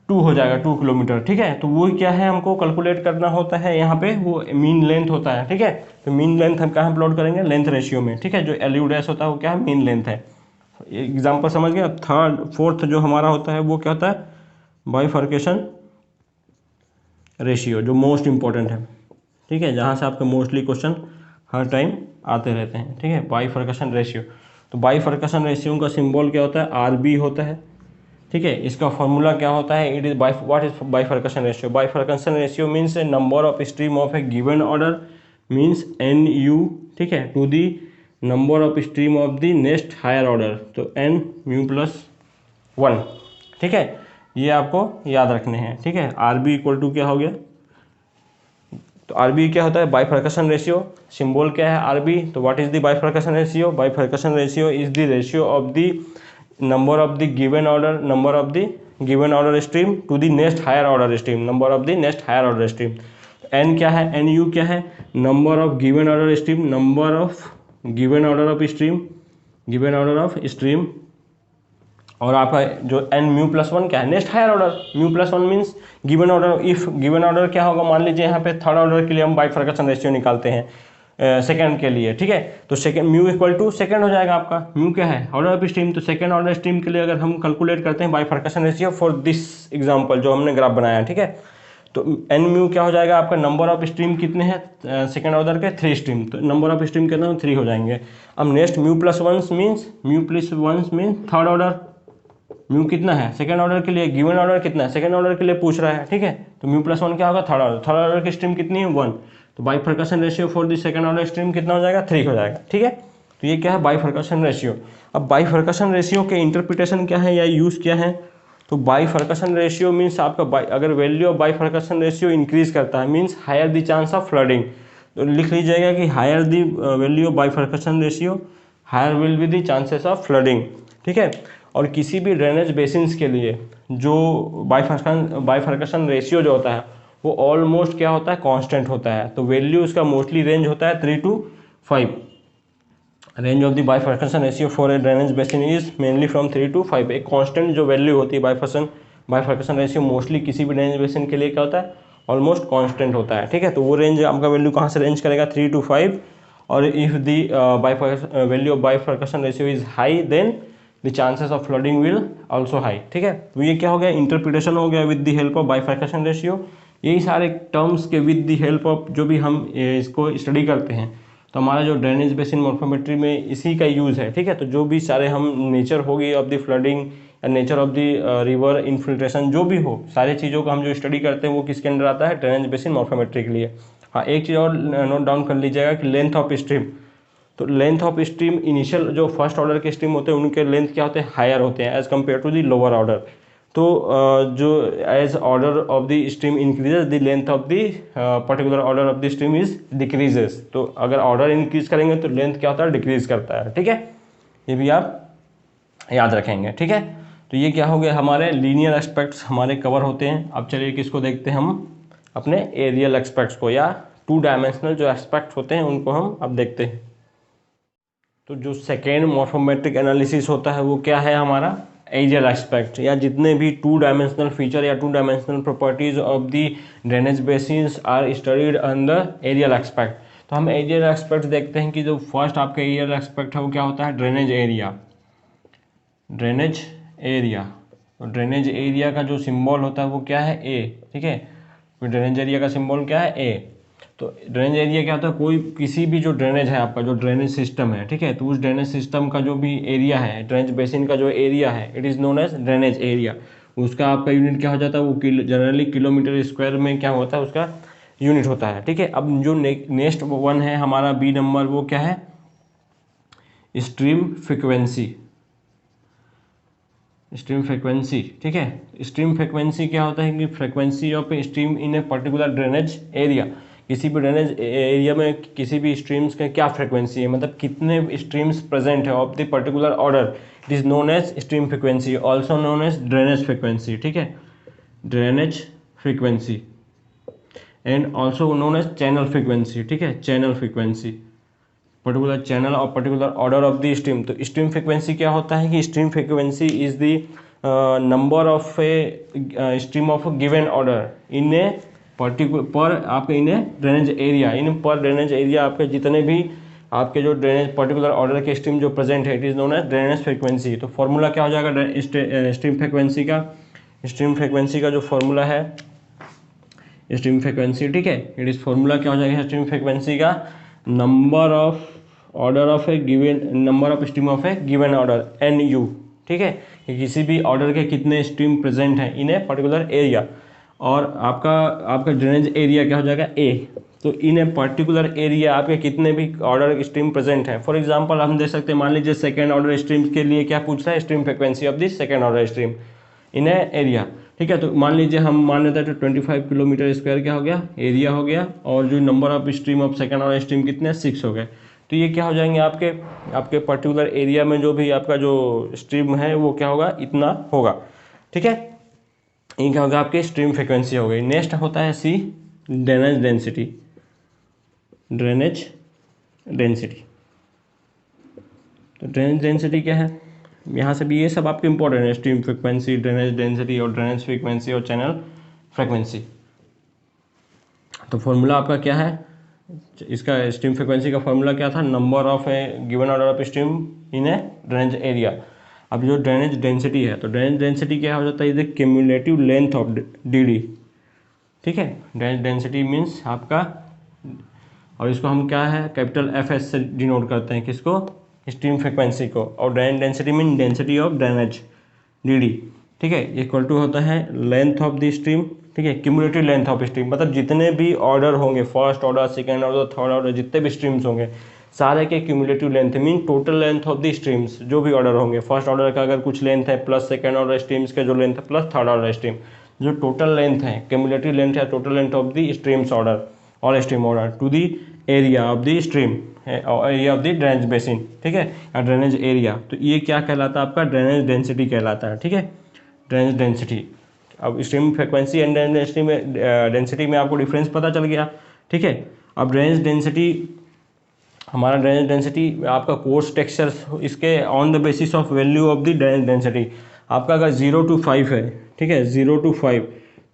2 हो जाएगा, 2 किलोमीटर, ठीक है। तो वो क्या है हमको कैलकुलेट करना होता है, यहाँ पे वो मीन लेंथ होता है, ठीक है। तो मीन लेंथ हम कहाँ प्लॉट करेंगे, लेंथ रेशियो में, ठीक है, जो एल यू डैश होता है वो क्या है, मीन लेंथ है। एग्जाम्पल समझ गया। थर्ड फोर्थ जो हमारा होता है वो क्या होता है, बाइफर्केशन रेशियो, जो मोस्ट इंपॉर्टेंट है, ठीक है, जहाँ से आपका मोस्टली क्वेश्चन हर टाइम आते रहते हैं, ठीक है, बाइफरकेशन रेशियो। तो बाइफरकेशन रेशियो का सिंबल क्या होता है, RB होता है, ठीक है। इसका फॉर्मूला क्या होता है, it is what is bifurcation ratio. Bifurcation ratio means number of stream of a given order means NU, ठीक है, to the number of stream of the next higher order, तो NU+1, ठीक है। ये आपको याद रखने हैं, ठीक है। RB इक्वल टू क्या हो गया, तो RB क्या होता है, बाइफरकेशन रेशियो। सिंबल क्या है RB, तो what is the bifurcation ratio, bifurcation ratio is the ratio of the number of the given order, number of the given order stream to the next higher order stream, number of the next higher order stream. N क्या है, NU क्या है, number of given order stream, number of given order of stream, given order of stream, और आपका जो NU+1 क्या है, next higher order. μ+1 means given order. If given order क्या होगा, मान लीजिए यहाँ पे थर्ड ऑर्डर के लिए हम बाइफरकेशन रेशियो निकालते हैं सेकंड के लिए, ठीक है, तो second mu equal to second हो जाएगा आपका। म्यू क्या है, ऑर्डर ऑफ स्ट्रीम, तो सेकंड ऑर्डर स्ट्रीम के लिए अगर हम कैलकुलेट करते हैं bifurcation ratio for this example जो हमने ग्राफ बनाया है, ठीक है, तो एन म्यू क्या हो जाएगा आपका, नंबर ऑफ स्ट्रीम कितने हैं सेकंड ऑर्डर के, 3 स्ट्रीम, तो नंबर ऑफ स्ट्रीम कितने हैं, 3 हो जाएंगे। अब next μ+1 means third order, mu कितना है सेकंड ऑर्डर के लिए, गिवन ऑर्डर कितना है सेकंड ऑर्डर के लिए पूछ रहा है, ठीक है, तो μ+1 क्या होगा, थर्ड ऑर्डर की स्ट्रीम कितनी है, 1, तो bifurcation ratio for the second order stream कितना हो जाएगा, 3 हो जाएगा, ठीक है। तो ये क्या है, बाइफरकेशन रेशियो। अब बाइफरकेशन रेशियो के इंटरप्रिटेशन क्या है या यूज़ क्या है, तो बाइफरकेशन रेशियो मीन्स आपका अगर value of bifurcation ratio increase करता है means higher the chance of flooding, तो लिख लीजिएगा कि higher the value of bifurcation ratio higher will be the chances of flooding, ठीक है। और किसी भी ड्रेनेज बेसिन्स के लिए जो बाइफरकेशन रेशियो जो होता है वो ऑलमोस्ट क्या होता है, कांस्टेंट होता है, तो वैल्यू उसका मोस्टली रेंज होता है 3 to 5। Range of the bifurcation ratio for a drainage basin is mainly from 3 to 5। एक कांस्टेंट जो वैल्यू होती है बाइफरकेशन रेशियो मोस्टली किसी भी ड्रेनेज बेसिन के लिए क्या होता है, ऑलमोस्ट कांस्टेंट होता है, ठीक है। तो वो रेंज आपका वैल्यू कहाँ से रेंज करेगा, 3 to 5, और if the value of bifurcation ratio is high then the chances of flooding will also high, ठीक है। तो ये क्या हो गया, इंटरप्रिटेशन हो गया with the help of bifurcation ratio. यही सारे टर्म्स के विद द हेल्प ऑफ जो भी हम इसको स्टडी करते हैं, तो हमारा जो ड्रेनेज बेसिन मॉर्फोमेट्री में इसी का यूज़ है, ठीक है। तो जो भी सारे हम नेचर होगी ऑफ द फ्लडिंग या nature of the river infiltration जो भी हो, सारी चीज़ों का हम जो स्टडी करते हैं वो किसके अंडर आता है, ड्रेनेज बेसिन मॉर्फोमेट्री के लिए। हाँ, एक चीज़ और नोट डाउन कर लीजिएगा कि लेंथ ऑफ स्ट्रीम, तो लेंथ ऑफ स्ट्रीम इनिशियल जो फर्स्ट ऑर्डर के स्ट्रीम होते हैं उनके लेंथ क्या होते हैं, हायर होते हैं as compare to the lower order. तो जो as order of the stream increases the length of the particular order of the stream is decreases. तो अगर ऑर्डर इंक्रीज करेंगे तो लेंथ क्या होता है, डिक्रीज करता है, ठीक है। ये भी आप याद रखेंगे, ठीक है। तो ये क्या हो गया, हमारे लीनियर एस्पेक्ट्स हमारे कवर होते हैं। अब चलिए किसको देखते हैं, हम अपने एरियल एस्पेक्ट्स को, या 2 डायमेंशनल जो एस्पेक्ट्स होते हैं उनको हम अब देखते हैं। तो जो सेकेंड मॉर्फोमेट्रिक एनालिसिस होता है वो क्या है, हमारा एरियल एस्पेक्ट, या जितने भी 2 डायमेंशनल फीचर या 2 dimensional properties of the drainage basins are studied under areal aspect. तो हम एरियल एस्पेक्ट देखते हैं कि जो फर्स्ट आपका एरियल एस्पेक्ट है वो क्या होता है, ड्रेनेज एरिया। ड्रेनेज एरिया, तो ड्रेनेज एरिया का जो सिंबल होता है वो क्या है, ए, ठीक है। ड्रेनेज एरिया का सिंबल क्या है, ए। तो ड्रेनेज एरिया क्या होता है, कोई किसी भी जो ड्रेनेज है आपका जो ड्रेनेज सिस्टम है, ठीक है, तो उस ड्रेनेज सिस्टम का जो भी एरिया है, ड्रेनेज बेसिन का जो एरिया है, it is known as drainage area. उसका आपका यूनिट क्या हो जाता है, वो जनरली किलोमीटर स्क्वायर में क्या होता है उसका यूनिट होता है, ठीक है। अब जो नेक्स्ट वन है हमारा बी नंबर, वो क्या है, स्ट्रीम फ्रिक्वेंसी। स्ट्रीम फ्रिक्वेंसी, ठीक है। स्ट्रीम फ्रिक्वेंसी क्या होता है कि frequency of stream in a particular drainage area. किसी भी ड्रेनेज एरिया में किसी भी स्ट्रीम्स का क्या फ्रिक्वेंसी है, मतलब कितने स्ट्रीम्स प्रेजेंट है of the particular order, it is known as stream frequency, also known as drainage frequency, ठीक है, drainage frequency, and also known as channel frequency, ठीक है, चैनल फ्रिक्वेंसी, पर्टिकुलर चैनल और particular order of the stream. तो stream frequency क्या होता है कि stream frequency is the number of a stream of given order in a particular पर आपके इन ड्रेनेज एरिया, इन पर ड्रेनेज एरिया आपके जितने भी आपके जो ड्रेनेज पर्टिकुलर ऑर्डर के स्ट्रीम जो प्रेजेंट है, it is known as drainage frequency. तो फॉर्मूला क्या हो जाएगा स्ट्रीम फ्रिक्वेंसी का, स्ट्रीम फ्रिक्वेंसी का जो फॉर्मूला है स्ट्रीम फ्रिक्वेंसी, ठीक है, इट इज़ फॉर्मूला क्या हो जाएगा स्ट्रीम फ्रिक्वेंसी का, number of order of a given number of stream of a given order N U, ठीक है, कि किसी भी ऑर्डर के कितने स्ट्रीम प्रेजेंट हैं इन ए पर्टिकुलर एरिया, और आपका ड्रेनेज एरिया क्या हो जाएगा ए। तो इन ए पर्टिकुलर एरिया आपके कितने भी ऑर्डर स्ट्रीम प्रेजेंट हैं। फॉर एग्जांपल हम देख सकते हैं, मान लीजिए सेकेंड ऑर्डर स्ट्रीम के लिए क्या पूछ रहा है, stream frequency of this second order stream in A area, ठीक है। तो मान लीजिए हम मान लेते हैं तो 25 किलोमीटर स्क्वायर क्या हो गया, एरिया हो गया, और जो number of stream of second order stream कितने 6 हो गए। तो ये क्या हो जाएंगे आपके पर्टिकुलर एरिया में जो भी आपका जो स्ट्रीम है वो क्या होगा, इतना होगा, ठीक है। ये क्या होगा, आपकी स्ट्रीम फ्रिक्वेंसी हो गई। नेक्स्ट होता है सी, ड्रेनेज डेंसिटी। ड्रेनेज डेंसिटी, तो ड्रेनेज डेंसिटी क्या है, यहाँ से भी ये सब आपके इंपॉर्टेंट है, स्ट्रीम फ्रिक्वेंसी, ड्रेनेज डेंसिटी और ड्रेनेज फ्रीक्वेंसी और चैनल फ्रिक्वेंसी। तो फॉर्मूला आपका क्या है, इसका स्ट्रीम फ्रिक्वेंसी का फॉर्मूला क्या था, number of a given order of stream in A drainage area. अब जो ड्रेनेज डेंसिटी है, तो ड्रेनेज डेंसिटी क्या हो जाता है, is cumulative length of D, ठीक है। ड्रेनेज डेंसिटी मीन्स आपका, और इसको हम क्या है कैपिटल FS से डिनोट करते हैं, किसको, स्ट्रीम फ्रिक्वेंसी को, और drainage density mean density of drainage DD, ठीक है, इक्वल टू होता है लेंथ ऑफ द स्ट्रीम, ठीक है, क्यूमुलेटिव लेंथ ऑफ स्ट्रीम, मतलब जितने भी ऑर्डर होंगे, first order, second order, third order, जितने भी स्ट्रीम्स होंगे सारे के cumulative length mean total length of the streams, जो भी ऑर्डर होंगे, फर्स्ट ऑर्डर का अगर कुछ लेंथ है प्लस सेकेंड ऑर्डर स्ट्रीम्स के जो लेंथ है प्लस थर्ड ऑर्डर स्ट्रीम, जो टोटल लेंथ है, क्यूमुलेटिव लेंथ है, total length of the streams order और stream order to the area of the stream, area of the drainage basin, ठीक है, या ड्रेनेज एरिया। तो ये क्या कहलाता है, आपका ड्रेनेज डेंसिटी कहलाता है, ठीक है, ड्रेनेज डेंसिटी। अब स्ट्रीम फ्रिक्वेंसी एंड डेंसिटी में आपको डिफरेंस पता चल गया, ठीक है। अब ड्रेनेज डेंसिटी, हमारा ड्रेनेज डेंसिटी आपका कोर्स टेक्सचर, इसके on the basis of value of the drainage density, आपका अगर 0 to 5 है, ठीक है, 0 to 5,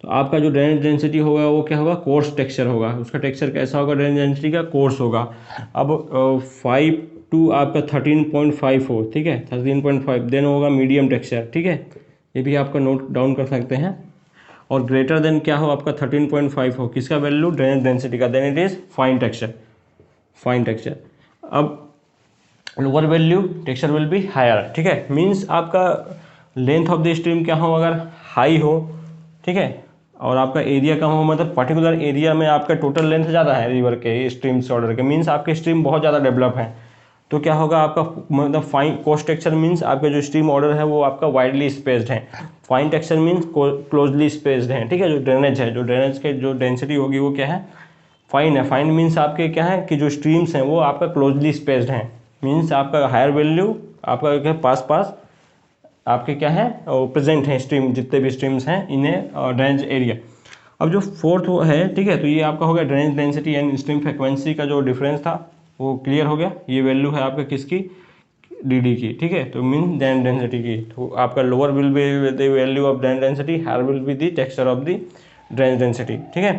तो आपका जो ड्रेनेज डेंसिटी होगा वो क्या होगा, कोर्स टेक्सचर होगा। उसका टेक्सचर कैसा होगा, ड्रेनेज डेंसिटी का कोर्स होगा। अब 5 to आपका 13.5 हो, ठीक है, 13.5 देन होगा मीडियम टेक्सचर, ठीक है, ये भी आपका नोट डाउन कर सकते हैं। और ग्रेटर देन क्या हो, आपका 13.5 हो, किसका वैल्यू, ड्रेनेज डेंसिटी का, then it is fine texture, fine texture. अब lower value texture will be higher, ठीक है, मीन्स आपका लेंथ ऑफ द स्ट्रीम क्या हो, अगर हाई हो, ठीक है, और आपका एरिया कम हो, मतलब पर्टिकुलर एरिया में आपका टोटल लेंथ ज़्यादा है रिवर के, स्ट्रीम्स ऑर्डर के, मीन्स आपके स्ट्रीम बहुत ज़्यादा डेवलप है, तो क्या होगा आपका, मतलब फाइन कोर्स टेक्सचर मीन्स आपके जो स्ट्रीम ऑर्डर है वो आपका वाइडली स्पेस्ड है, fine texture means closely spaced है, ठीक है। जो ड्रेनेज है, जो ड्रेनेज के जो डेंसिटी होगी वो क्या है, फाइन है। फाइन मीन्स आपके क्या है कि जो स्ट्रीम्स हैं वो आपका क्लोजली स्पेस्ड हैं, मीन्स आपका हायर वैल्यू आपका क्या पास पास आपके क्या है प्रेजेंट है स्ट्रीम, जितने भी स्ट्रीम्स हैं इन्हें ड्रेनेज एरिया। अब जो फोर्थ है, ठीक है, तो ये आपका हो गया drainage density and stream frequency का जो डिफरेंस था वो क्लियर हो गया। ये वैल्यू है आपका किसकी, DD की, ठीक है, तो मीन ड्रेनेज डेंसिटी की। तो आपका lower will be the value of drainage density, higher will be the texture of the drainage density, ठीक है।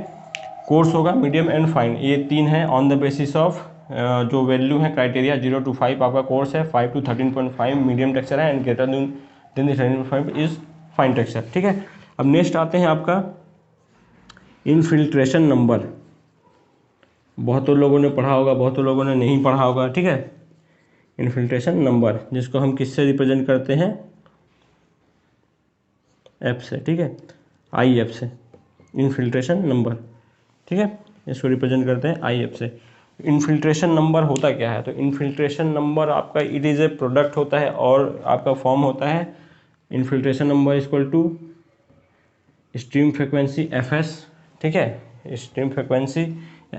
कोर्स होगा, मीडियम एंड फाइन, ये तीन है ऑन द बेसिस ऑफ जो वैल्यू है क्राइटेरिया। 0 to 5 आपका कोर्स है, 5 to 13.5 मीडियम टेक्सचर है, and greater than 13.5 is fine texture, ठीक है। अब नेक्स्ट आते हैं आपका इनफिल्ट्रेशन नंबर। बहुत लोगों ने पढ़ा होगा, बहुत लोगों ने नहीं पढ़ा होगा, ठीक है। इनफिल्ट्रेशन नंबर, जिसको हम किससे रिप्रेजेंट करते हैं, F से, ठीक है, IF से, इनफिल्ट्रेशन नंबर, ठीक है, इसको रिप्रेजेंट करते हैं IF से। इनफिल्ट्रेशन नंबर होता क्या है, तो इनफिल्ट्रेशन नंबर आपका इट इज़ ए प्रोडक्ट होता है और आपका फॉर्म होता है infiltration number equal to stream frequency FS, ठीक है, स्ट्रीम फ्रिक्वेंसी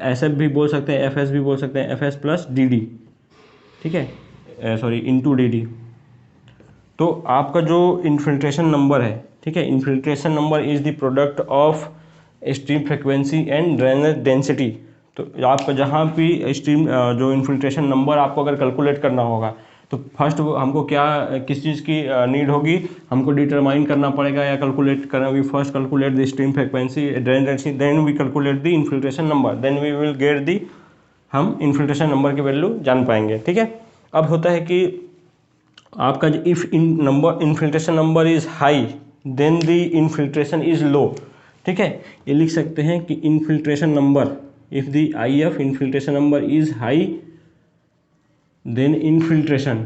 SF भी बोल सकते हैं, FS भी बोल सकते हैं, FS प्लस DD, ठीक है, सॉरी इनटू DD। तो आपका जो इनफिल्ट्रेशन नंबर है, ठीक है, infiltration number is the product of stream frequency and drainage density. तो आपका जहाँ भी स्ट्रीम जो इनफिल्ट्रेशन नंबर आपको अगर कैलकुलेट करना होगा तो फर्स्ट हमको क्या किस चीज़ की नीड होगी, हमको डिटरमाइन करना पड़ेगा या कैलकुलेट करना, we first calculate the stream frequency drainage density, then we calculate the infiltration number, then we will get the, हम इनफिल्ट्रेशन नंबर की वैल्यू जान पाएंगे, ठीक है। अब होता है कि आपका if infiltration number is high then the infiltration is low, ठीक है। ये लिख सकते हैं कि infiltration number, if the IF infiltration number is high then infiltration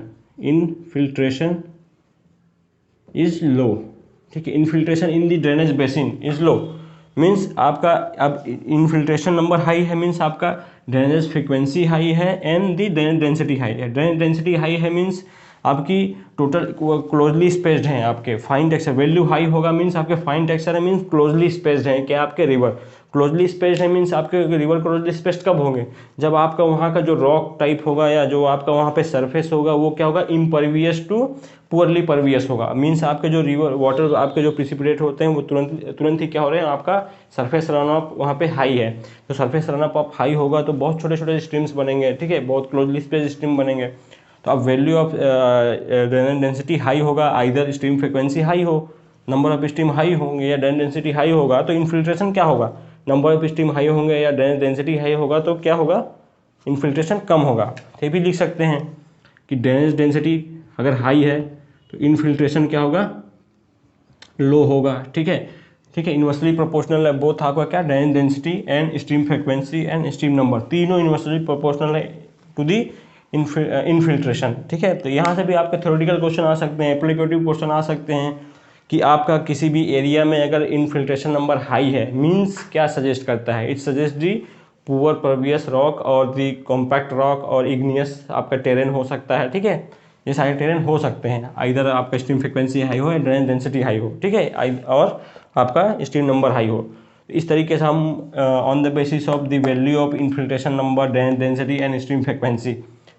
is low, ठीक है। Infiltration in the drainage basin is low means आपका अब इनफिल्ट्रेशन नंबर हाई है मीन्स आपका ड्रेनेज फ्रीक्वेंसी हाई है and the drainage density high है। Drainage density high है means आपकी टोटल क्लोजली स्पेस्ड हैं, आपके फाइन टेक्सचर वैल्यू हाई होगा मीन्स आपके फाइन टेक्सचर है मीन्स क्लोजली स्पेस्ड हैं, क्या आपके रिवर क्लोजली स्पेस्ड है मीन्स आपके रिवर क्लोजली स्पेस्ड कब होंगे, जब आपका वहाँ का जो रॉक टाइप होगा या जो आपका वहाँ पे सरफेस होगा वो क्या होगा, इम्परवियस टू पुअरली परवियस होगा। मीन्स आपके जो रिवर वाटर आपके जो प्रिसिपिटेट होते हैं वो तुरंत ही क्या हो रहे हैं, आपका सरफेस रन ऑफ वहाँ पे हाई है। तो सरफेस रन ऑफ हाई होगा तो बहुत छोटे छोटे स्ट्रीम्स बनेंगे, ठीक है, बहुत क्लोजली स्पेस्ड स्ट्रीम बनेंगे। तो अब value of drainage density high होगा, आइदर स्ट्रीम फ्रिक्वेंसी हाई हो, नंबर ऑफ स्ट्रीम हाई होंगे या ड्रेनेज डेंसिटी हाई होगा तो इन्फिल्ट्रेशन क्या होगा, नंबर ऑफ स्ट्रीम हाई होंगे या ड्रेनेज डेंसिटी हाई होगा तो क्या होगा, इन्फिल्ट्रेशन कम होगा। ये भी लिख सकते हैं कि ड्रेनेज डेंसिटी अगर हाई है तो इनफिल्ट्रेशन क्या होगा, लो होगा, ठीक है, ठीक है। इन्वर्सली प्रोपोर्शनल है बोथ आपका क्या, drainage density and stream frequency and stream number, तीनों इन्वर्सली प्रोपोर्शनल है टू दी इनफिल्ट्रेशन, ठीक है। तो यहाँ से भी आपके थ्योरेटिकल क्वेश्चन आ सकते हैं, एप्लीकेटिव क्वेश्चन आ सकते हैं कि आपका किसी भी एरिया में अगर इनफिल्ट्रेशन नंबर हाई है मीन्स क्या सजेस्ट करता है, it suggest the poor pervious rock और दी कॉम्पैक्ट रॉक और इग्नियस आपका टेरेन हो सकता है, ठीक है। ये सारे टेरेन हो सकते हैं, आइदर आपका स्ट्रीम फ्रिक्वेंसी हाई हो या ड्रेनेज डेंसिटी हाई हो, ठीक है, और आपका स्ट्रीम नंबर हाई हो। इस तरीके से हम on the basis of the value of infiltration number, drainage density and stream frequency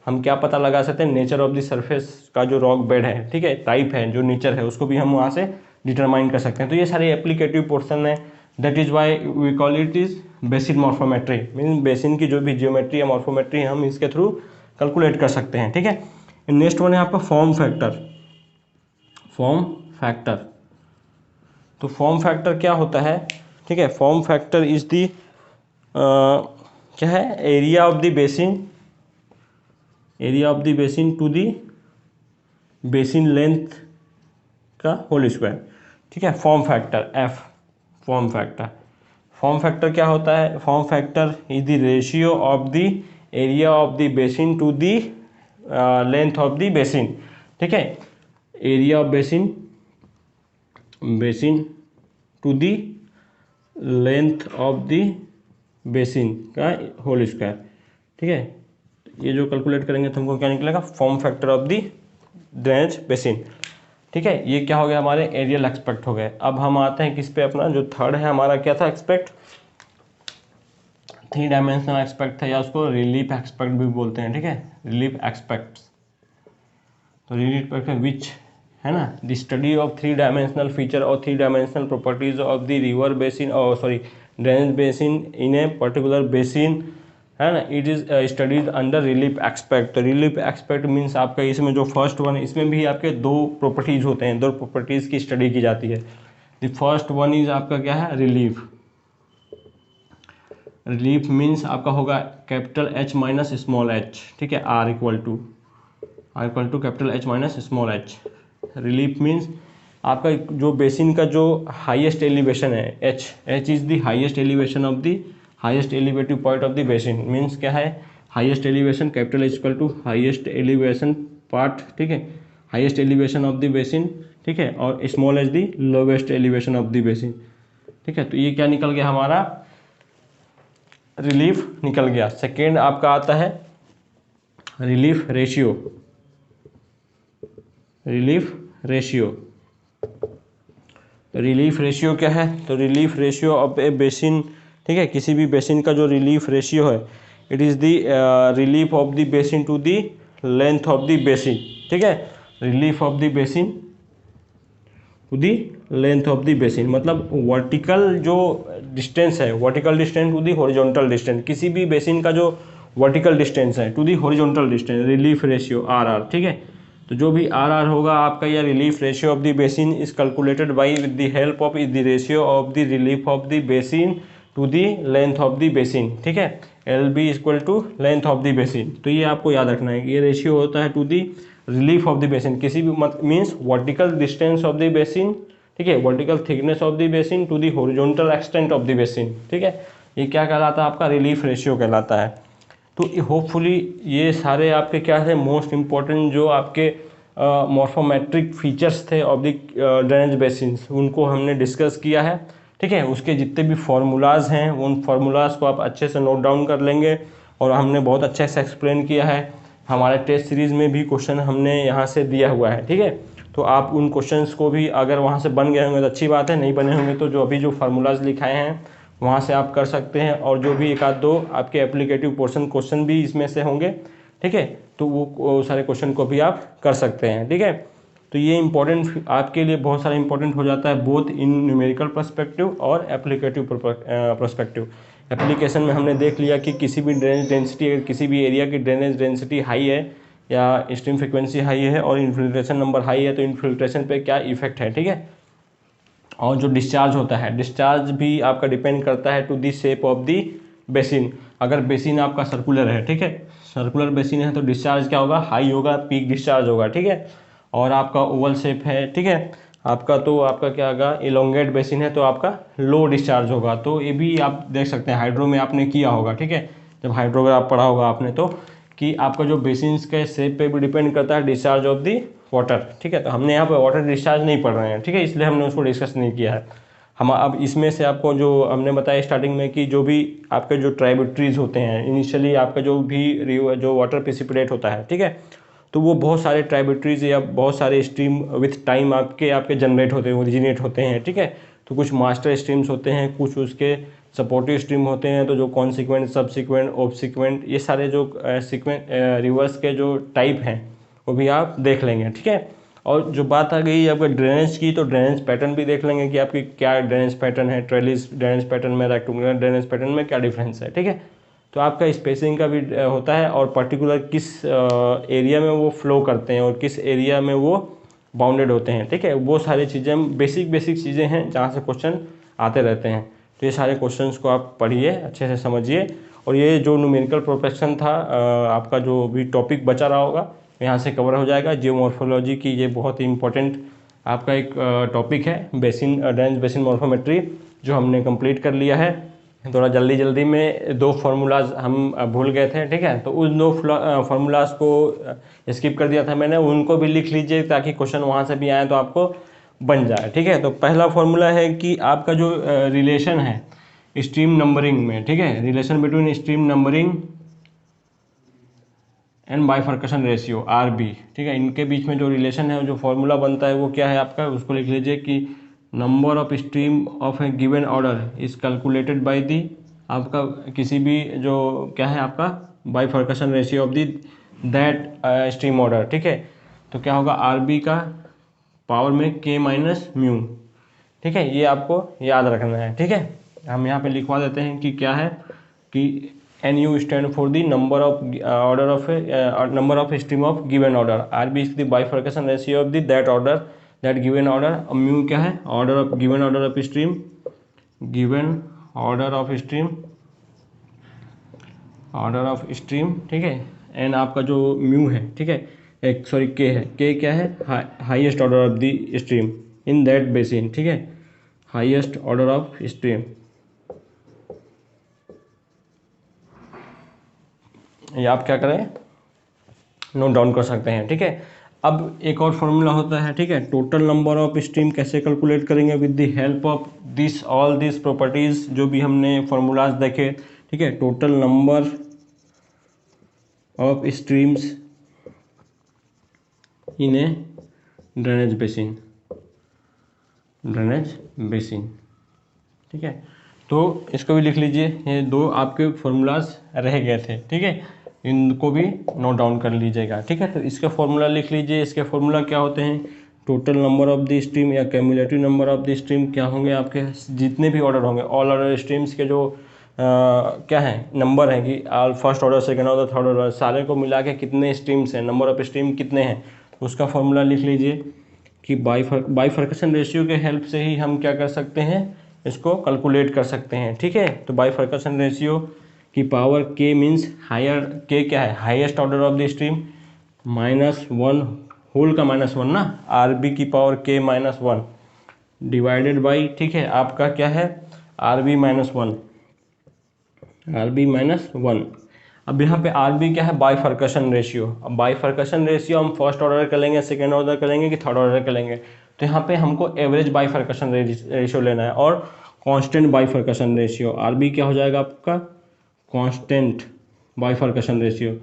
हम क्या पता लगा सकते हैं, नेचर ऑफ द सरफेस का जो रॉक बेड है, ठीक है, टाइप है, जो नेचर है उसको भी हम वहाँ से डिटरमाइन कर सकते हैं। तो ये सारे एप्लीकेटिव पोर्सन है, that is why we call it is basin morphometry, mean basin की जो भी जियोमेट्री या मॉर्फोमेट्री हम इसके थ्रू कैलकुलेट कर सकते हैं, ठीक है। नेक्स्ट वन है आपका फॉर्म फैक्टर। तो फॉर्म फैक्टर क्या होता है, ठीक है, फॉर्म फैक्टर इज दी क्या है, area of the basin to the basin length का होल स्क्वायर, ठीक है। Form factor F, form factor क्या होता है, form factor is the ratio of the area of the basin to the length of the basin, ठीक है, area of basin to the length of the basin का whole square, ठीक है। ये जो कैलकुलेट करेंगे तो हमको क्या निकलेगा, form factor of the drainage basin, ठीक है। ये क्या हो गया, हमारे एरियल एक्सपेक्ट हो गए। अब हम आते हैं किस पे, अपना जो थर्ड है हमारा क्या था, एक्सपेक्ट, 3 डायमेंशनल एक्सपेक्ट था या उसको रिलीफ एक्सपेक्ट भी बोलते हैं, ठीक है, रिलीफ एक्सपेक्ट। तो रिलीफ एक्सपेक्ट विच है ना, the study of 3 dimensional feature और 3 dimensional properties of the river basin और sorry drainage basin in a particular basin, है ना, it is studies under relief aspect. तो रिलीफ एक्सपेक्ट मीन्स आपका इसमें जो फर्स्ट वन है इसमें भी आपके 2 प्रॉपर्टीज होते हैं, 2 प्रॉपर्टीज की स्टडी की जाती है। द फर्स्ट वन इज आपका क्या है, रिलीफ मीन्स आपका होगा capital H minus small h, ठीक है, R equal to capital H minus small h। Relief means आपका जो बेसिन का जो हाईएस्ट एलिवेशन है h is the highest elevation of the highest elevated point of the basin, means क्या है, highest elevation capital H equal to highest elevation part, ठीक है, highest elevation of the basin, ठीक है, और small h the lowest elevation of the basin, ठीक है। तो ये क्या निकल गया, हमारा रिलीफ निकल गया। सेकेंड आपका आता है रिलीफ रेशियो क्या है, तो relief ratio of a basin, ठीक है, किसी भी बेसिन का जो रिलीफ रेशियो है, it is the relief of the basin to the length of the basin, ठीक है, relief of the basin to the length of the basin, मतलब वर्टिकल जो डिस्टेंस है, vertical distance to the horizontal distance, किसी भी basin का जो vertical distance है to the horizontal distance, relief ratio RR, ठीक है। तो जो भी RR होगा आपका, या relief ratio of the basin is calculated by with the help of the ratio of the relief of the basin to the length of the basin, ठीक है, LB equal to length of the basin. तो ये आपको याद रखना है कि ये रेशियो होता है to the relief of the basin, किसी भी means vertical distance of the basin, ठीक है, vertical thickness of the basin to the horizontal extent of the basin, ठीक है। ये क्या कहलाता है, आपका रिलीफ रेशियो कहलाता है। तो होपफुली ये सारे आपके क्या है मोस्ट इम्पॉर्टेंट जो आपके मॉर्फोमेट्रिक फीचर्स थे ऑफ द ड्रेनेज बेसिन्स, उनको हमने डिस्कस किया है। ठीक है, उसके जितने भी फार्मूलाज हैं उन फार्मूलाज को आप अच्छे से नोट डाउन कर लेंगे, और हमने बहुत अच्छे से एक्सप्लेन किया है। हमारे टेस्ट सीरीज़ में भी क्वेश्चन हमने यहाँ से दिया हुआ है। ठीक है, तो आप उन क्वेश्चंस को भी अगर वहाँ से बन गए होंगे तो अच्छी बात है, नहीं बने होंगे तो जो अभी जो फार्मूलाज लिखाए हैं वहाँ से आप कर सकते हैं, और जो भी एक आध दो आपके एप्लीकेटिव पोर्शन क्वेश्चन भी इसमें से होंगे। ठीक है, तो वो सारे क्वेश्चन को भी आप कर सकते हैं। ठीक है, तो ये इंपॉर्टेंट आपके लिए बहुत सारा इंपॉर्टेंट हो जाता है, बोथ इन न्यूमेरिकल पर्सपेक्टिव और एप्लीकेटिव पर्सपेक्टिव। एप्लीकेशन में हमने देख लिया कि किसी भी ड्रेनेज डेंसिटी, अगर किसी भी एरिया की ड्रेनेज डेंसिटी हाई है या स्ट्रीम फ्रिक्वेंसी हाई है और इन्फिल्ट्रेशन नंबर हाई है, तो इन्फिल्ट्रेशन पे क्या इफेक्ट है। ठीक है, और जो डिस्चार्ज होता है, डिस्चार्ज भी आपका डिपेंड करता है to the shape of the basin. अगर बेसिन आपका सर्कुलर है, ठीक है, सर्कुलर बेसिन है तो डिस्चार्ज क्या होगा, हाई होगा, पीक डिस्चार्ज होगा। ठीक है, और आपका ओवल शेप है, ठीक है, आपका तो आपका क्या होगा, इलोंगेट बेसिन है तो आपका लो डिस्चार्ज होगा। तो ये भी आप देख सकते हैं, हाइड्रो में आपने किया होगा। ठीक है, जब हाइड्रोग्राफ पढ़ा होगा आपने तो, कि आपका जो बेसिन्स के शेप पे भी डिपेंड करता है डिस्चार्ज ऑफ दी वाटर। ठीक है, तो हमने यहाँ पे वाटर डिस्चार्ज नहीं पढ़ रहे हैं। ठीक है, इसलिए हमने उसको डिस्कस नहीं किया है। हम अब इसमें से आपको जो हमने बताया स्टार्टिंग में कि जो भी आपके जो ट्राइब्यूटरीज होते हैं, इनिशियली आपका जो भी जो वाटर प्रेसिपिटेट होता है, ठीक है, तो वो बहुत सारे ट्राइब्यूटरीज या बहुत सारे स्ट्रीम विथ टाइम आपके जनरेट होते हैं, ओरिजिनेट होते हैं। ठीक है, तो कुछ मास्टर स्ट्रीम्स होते हैं, कुछ उसके सपोर्टिव स्ट्रीम होते हैं, तो जो कॉन्सिक्वेंट, सबसिक्वेंट, ऑब्सिक्वेंट, ये सारे जो सिक्वेंट रिवर्स के जो टाइप हैं वो भी आप देख लेंगे। ठीक है, और जो बात आ गई आपका ड्रेनेज की, तो ड्रेनेज पैटर्न भी देख लेंगे कि आपकी क्या ड्रेनेज पैटर्न है, ट्रेलिस ड्रेनेज पैटर्न में, रेक्टेंगुलर ड्रेनेज पैटर्न में क्या डिफरेंस है। ठीक है, तो आपका स्पेसिंग का भी होता है, और पर्टिकुलर किस एरिया में वो फ्लो करते हैं और किस एरिया में वो बाउंडेड होते हैं। ठीक है, वो सारी चीज़ें बेसिक चीज़ें हैं जहाँ से क्वेश्चन आते रहते हैं। तो ये सारे क्वेश्चंस को आप पढ़िए, अच्छे से समझिए, और ये जो न्यूमेरिकल प्रोपेक्शन था आपका जो भी टॉपिक बचा रहा होगा यहाँ से कवर हो जाएगा। जियोमॉर्फोलॉजी की ये बहुत ही इंपॉर्टेंट आपका एक टॉपिक है, बेसिन ड्रेनेज बेसिन मॉर्फोमेट्री, जो हमने कंप्लीट कर लिया है। थोड़ा जल्दी में दो फार्मूलाज हम भूल गए थे। ठीक है, तो उन दो फार्मूलाज को स्किप कर दिया था मैंने, उनको भी लिख लीजिए ताकि क्वेश्चन वहाँ से भी आए तो आपको बन जाए। ठीक है, तो पहला फार्मूला है कि आपका जो रिलेशन है स्ट्रीम नंबरिंग में, ठीक है, relation between stream numbering and bifurcation ratio RB। ठीक है, इनके बीच में जो रिलेशन है, जो फॉर्मूला बनता है वो क्या है आपका, उसको लिख लीजिए कि number of stream of a given order is calculated by the, आपका किसी भी जो क्या है आपका bifurcation ratio of the that stream order. ठीक है, तो क्या होगा RB का पावर में K माइनस म्यू। ठीक है, ये आपको याद रखना है। ठीक है, हम यहाँ पे लिखवा देते हैं कि क्या है कि NU stand for the number of order of number of stream of given order, RB is the bifurcation ratio of the that order, that given order. Mu क्या है, order of given order of stream, given order of stream, order of stream. ठीक है, and आपका जो mu है, ठीक है, एक सॉरी K है, K क्या है, highest order of the stream in that basin. ठीक है, हाईएस्ट ऑर्डर ऑफ स्ट्रीम, ये आप क्या करें, नोट डाउन कर सकते हैं। ठीक है, अब एक और फॉर्मूला होता है, ठीक है, टोटल नंबर ऑफ स्ट्रीम कैसे कैलकुलेट करेंगे with the help of this all this properties, जो भी हमने फॉर्मूलाज देखे। ठीक है, total number of streams in A drainage basin, drainage basin. ठीक है, तो इसको भी लिख लीजिए, ये दो आपके फॉर्मूलाज रह गए थे। ठीक है, इनको भी नोट डाउन कर लीजिएगा। ठीक है, तो इसका फॉर्मूला लिख लीजिए। इसके फॉर्मूला क्या होते हैं, total number of the stream या cumulative number of the stream क्या होंगे आपके जितने भी ऑर्डर होंगे, ऑल ऑर्डर स्ट्रीम्स के जो क्या है नंबर है कि first order, second order, third order, सारे को मिला के कितने स्ट्रीम्स हैं, नंबर ऑफ स्ट्रीम कितने हैं, उसका फॉर्मूला लिख लीजिए कि बाइफर्केशन रेशियो के हेल्प से ही हम क्या कर सकते हैं, इसको कैलकुलेट कर सकते हैं। ठीक है, तो बाइफर्केशन रेशियो की power K means higher, K क्या है, highest order of the stream, -1 whole का -1 ना, RB की पावर K -1 डिवाइडेड बाई, ठीक है, आपका क्या है RB -1, RB -1, अब यहाँ पे आर बी क्या है, बाइफर्केशन रेशियो। अब बाइफर्केशन रेशियो हम फर्स्ट ऑर्डर करेंगे, सेकेंड ऑर्डर करेंगे कि थर्ड ऑर्डर करेंगे, तो यहाँ पे हमको एवरेज बाइफर्केशन रेशियो लेना है और constant bifurcation ratio. R B क्या हो जाएगा आपका, कांस्टेंट बाइफर्केशन रेशियो।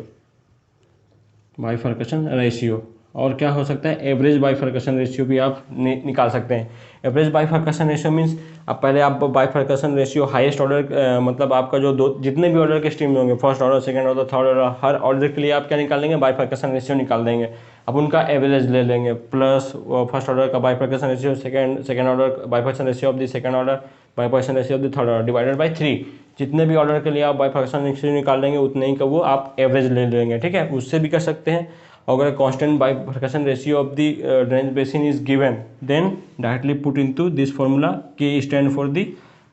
और क्या हो सकता है, एवरेज बाइफर्केशन रेशियो भी आप निकाल सकते हैं। एवरेज बाइफर्केशन रेशियो मीन्स अब पहले आप बाइफर्केशन रेशियो हाईएस्ट ऑर्डर, मतलब आपका जो दो जितने भी ऑर्डर के स्ट्रीम होंगे, first order, second order, third order, हर ऑर्डर के लिए आप क्या निकाल लेंगे, बाइफर्केशन रेशियो निकाल देंगे। अब उनका एवरेज ले लेंगे प्लस फर्स्ट ऑर्डर का bifurcation ratio, second order bifurcation ratio of the second order, bifurcation ratio of the third order divided by 3। जितने भी ऑर्डर के लिए आप बाइफर्केशन रेशियो निकाल लेंगे उतने ही का वो आप एवरेज ले लेंगे, ठीक है। उससे भी कर सकते हैं। अगर constant bifurcation ratio of the drainage basin is given, then directly put into this formula, K stand for the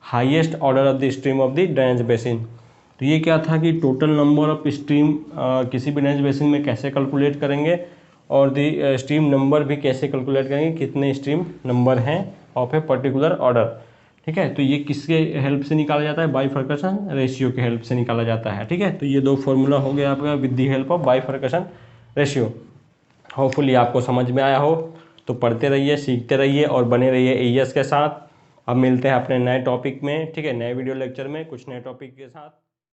highest order of the stream of the drainage basin. तो ये क्या था कि टोटल नंबर ऑफ स्ट्रीम किसी भी drainage basin में कैसे calculate करेंगे और द स्ट्रीम नंबर भी कैसे कैलकुलेट करेंगे, कितने स्ट्रीम नंबर हैं ऑफ ए पर्टिकुलर ऑर्डर, ठीक है। तो ये किसके हेल्प से निकाला जाता है, बाइफर्केशन रेशियो के हेल्प से निकाला जाता है, ठीक है। तो ये दो फॉर्मूला हो गया आपका with the help of bifurcation ratio. Hopefully आपको समझ में आया हो, तो पढ़ते रहिए, सीखते रहिए और बने रहिए एईएस के साथ। अब मिलते हैं अपने नए टॉपिक में, ठीक है, नए वीडियो लेक्चर में कुछ नए टॉपिक के साथ।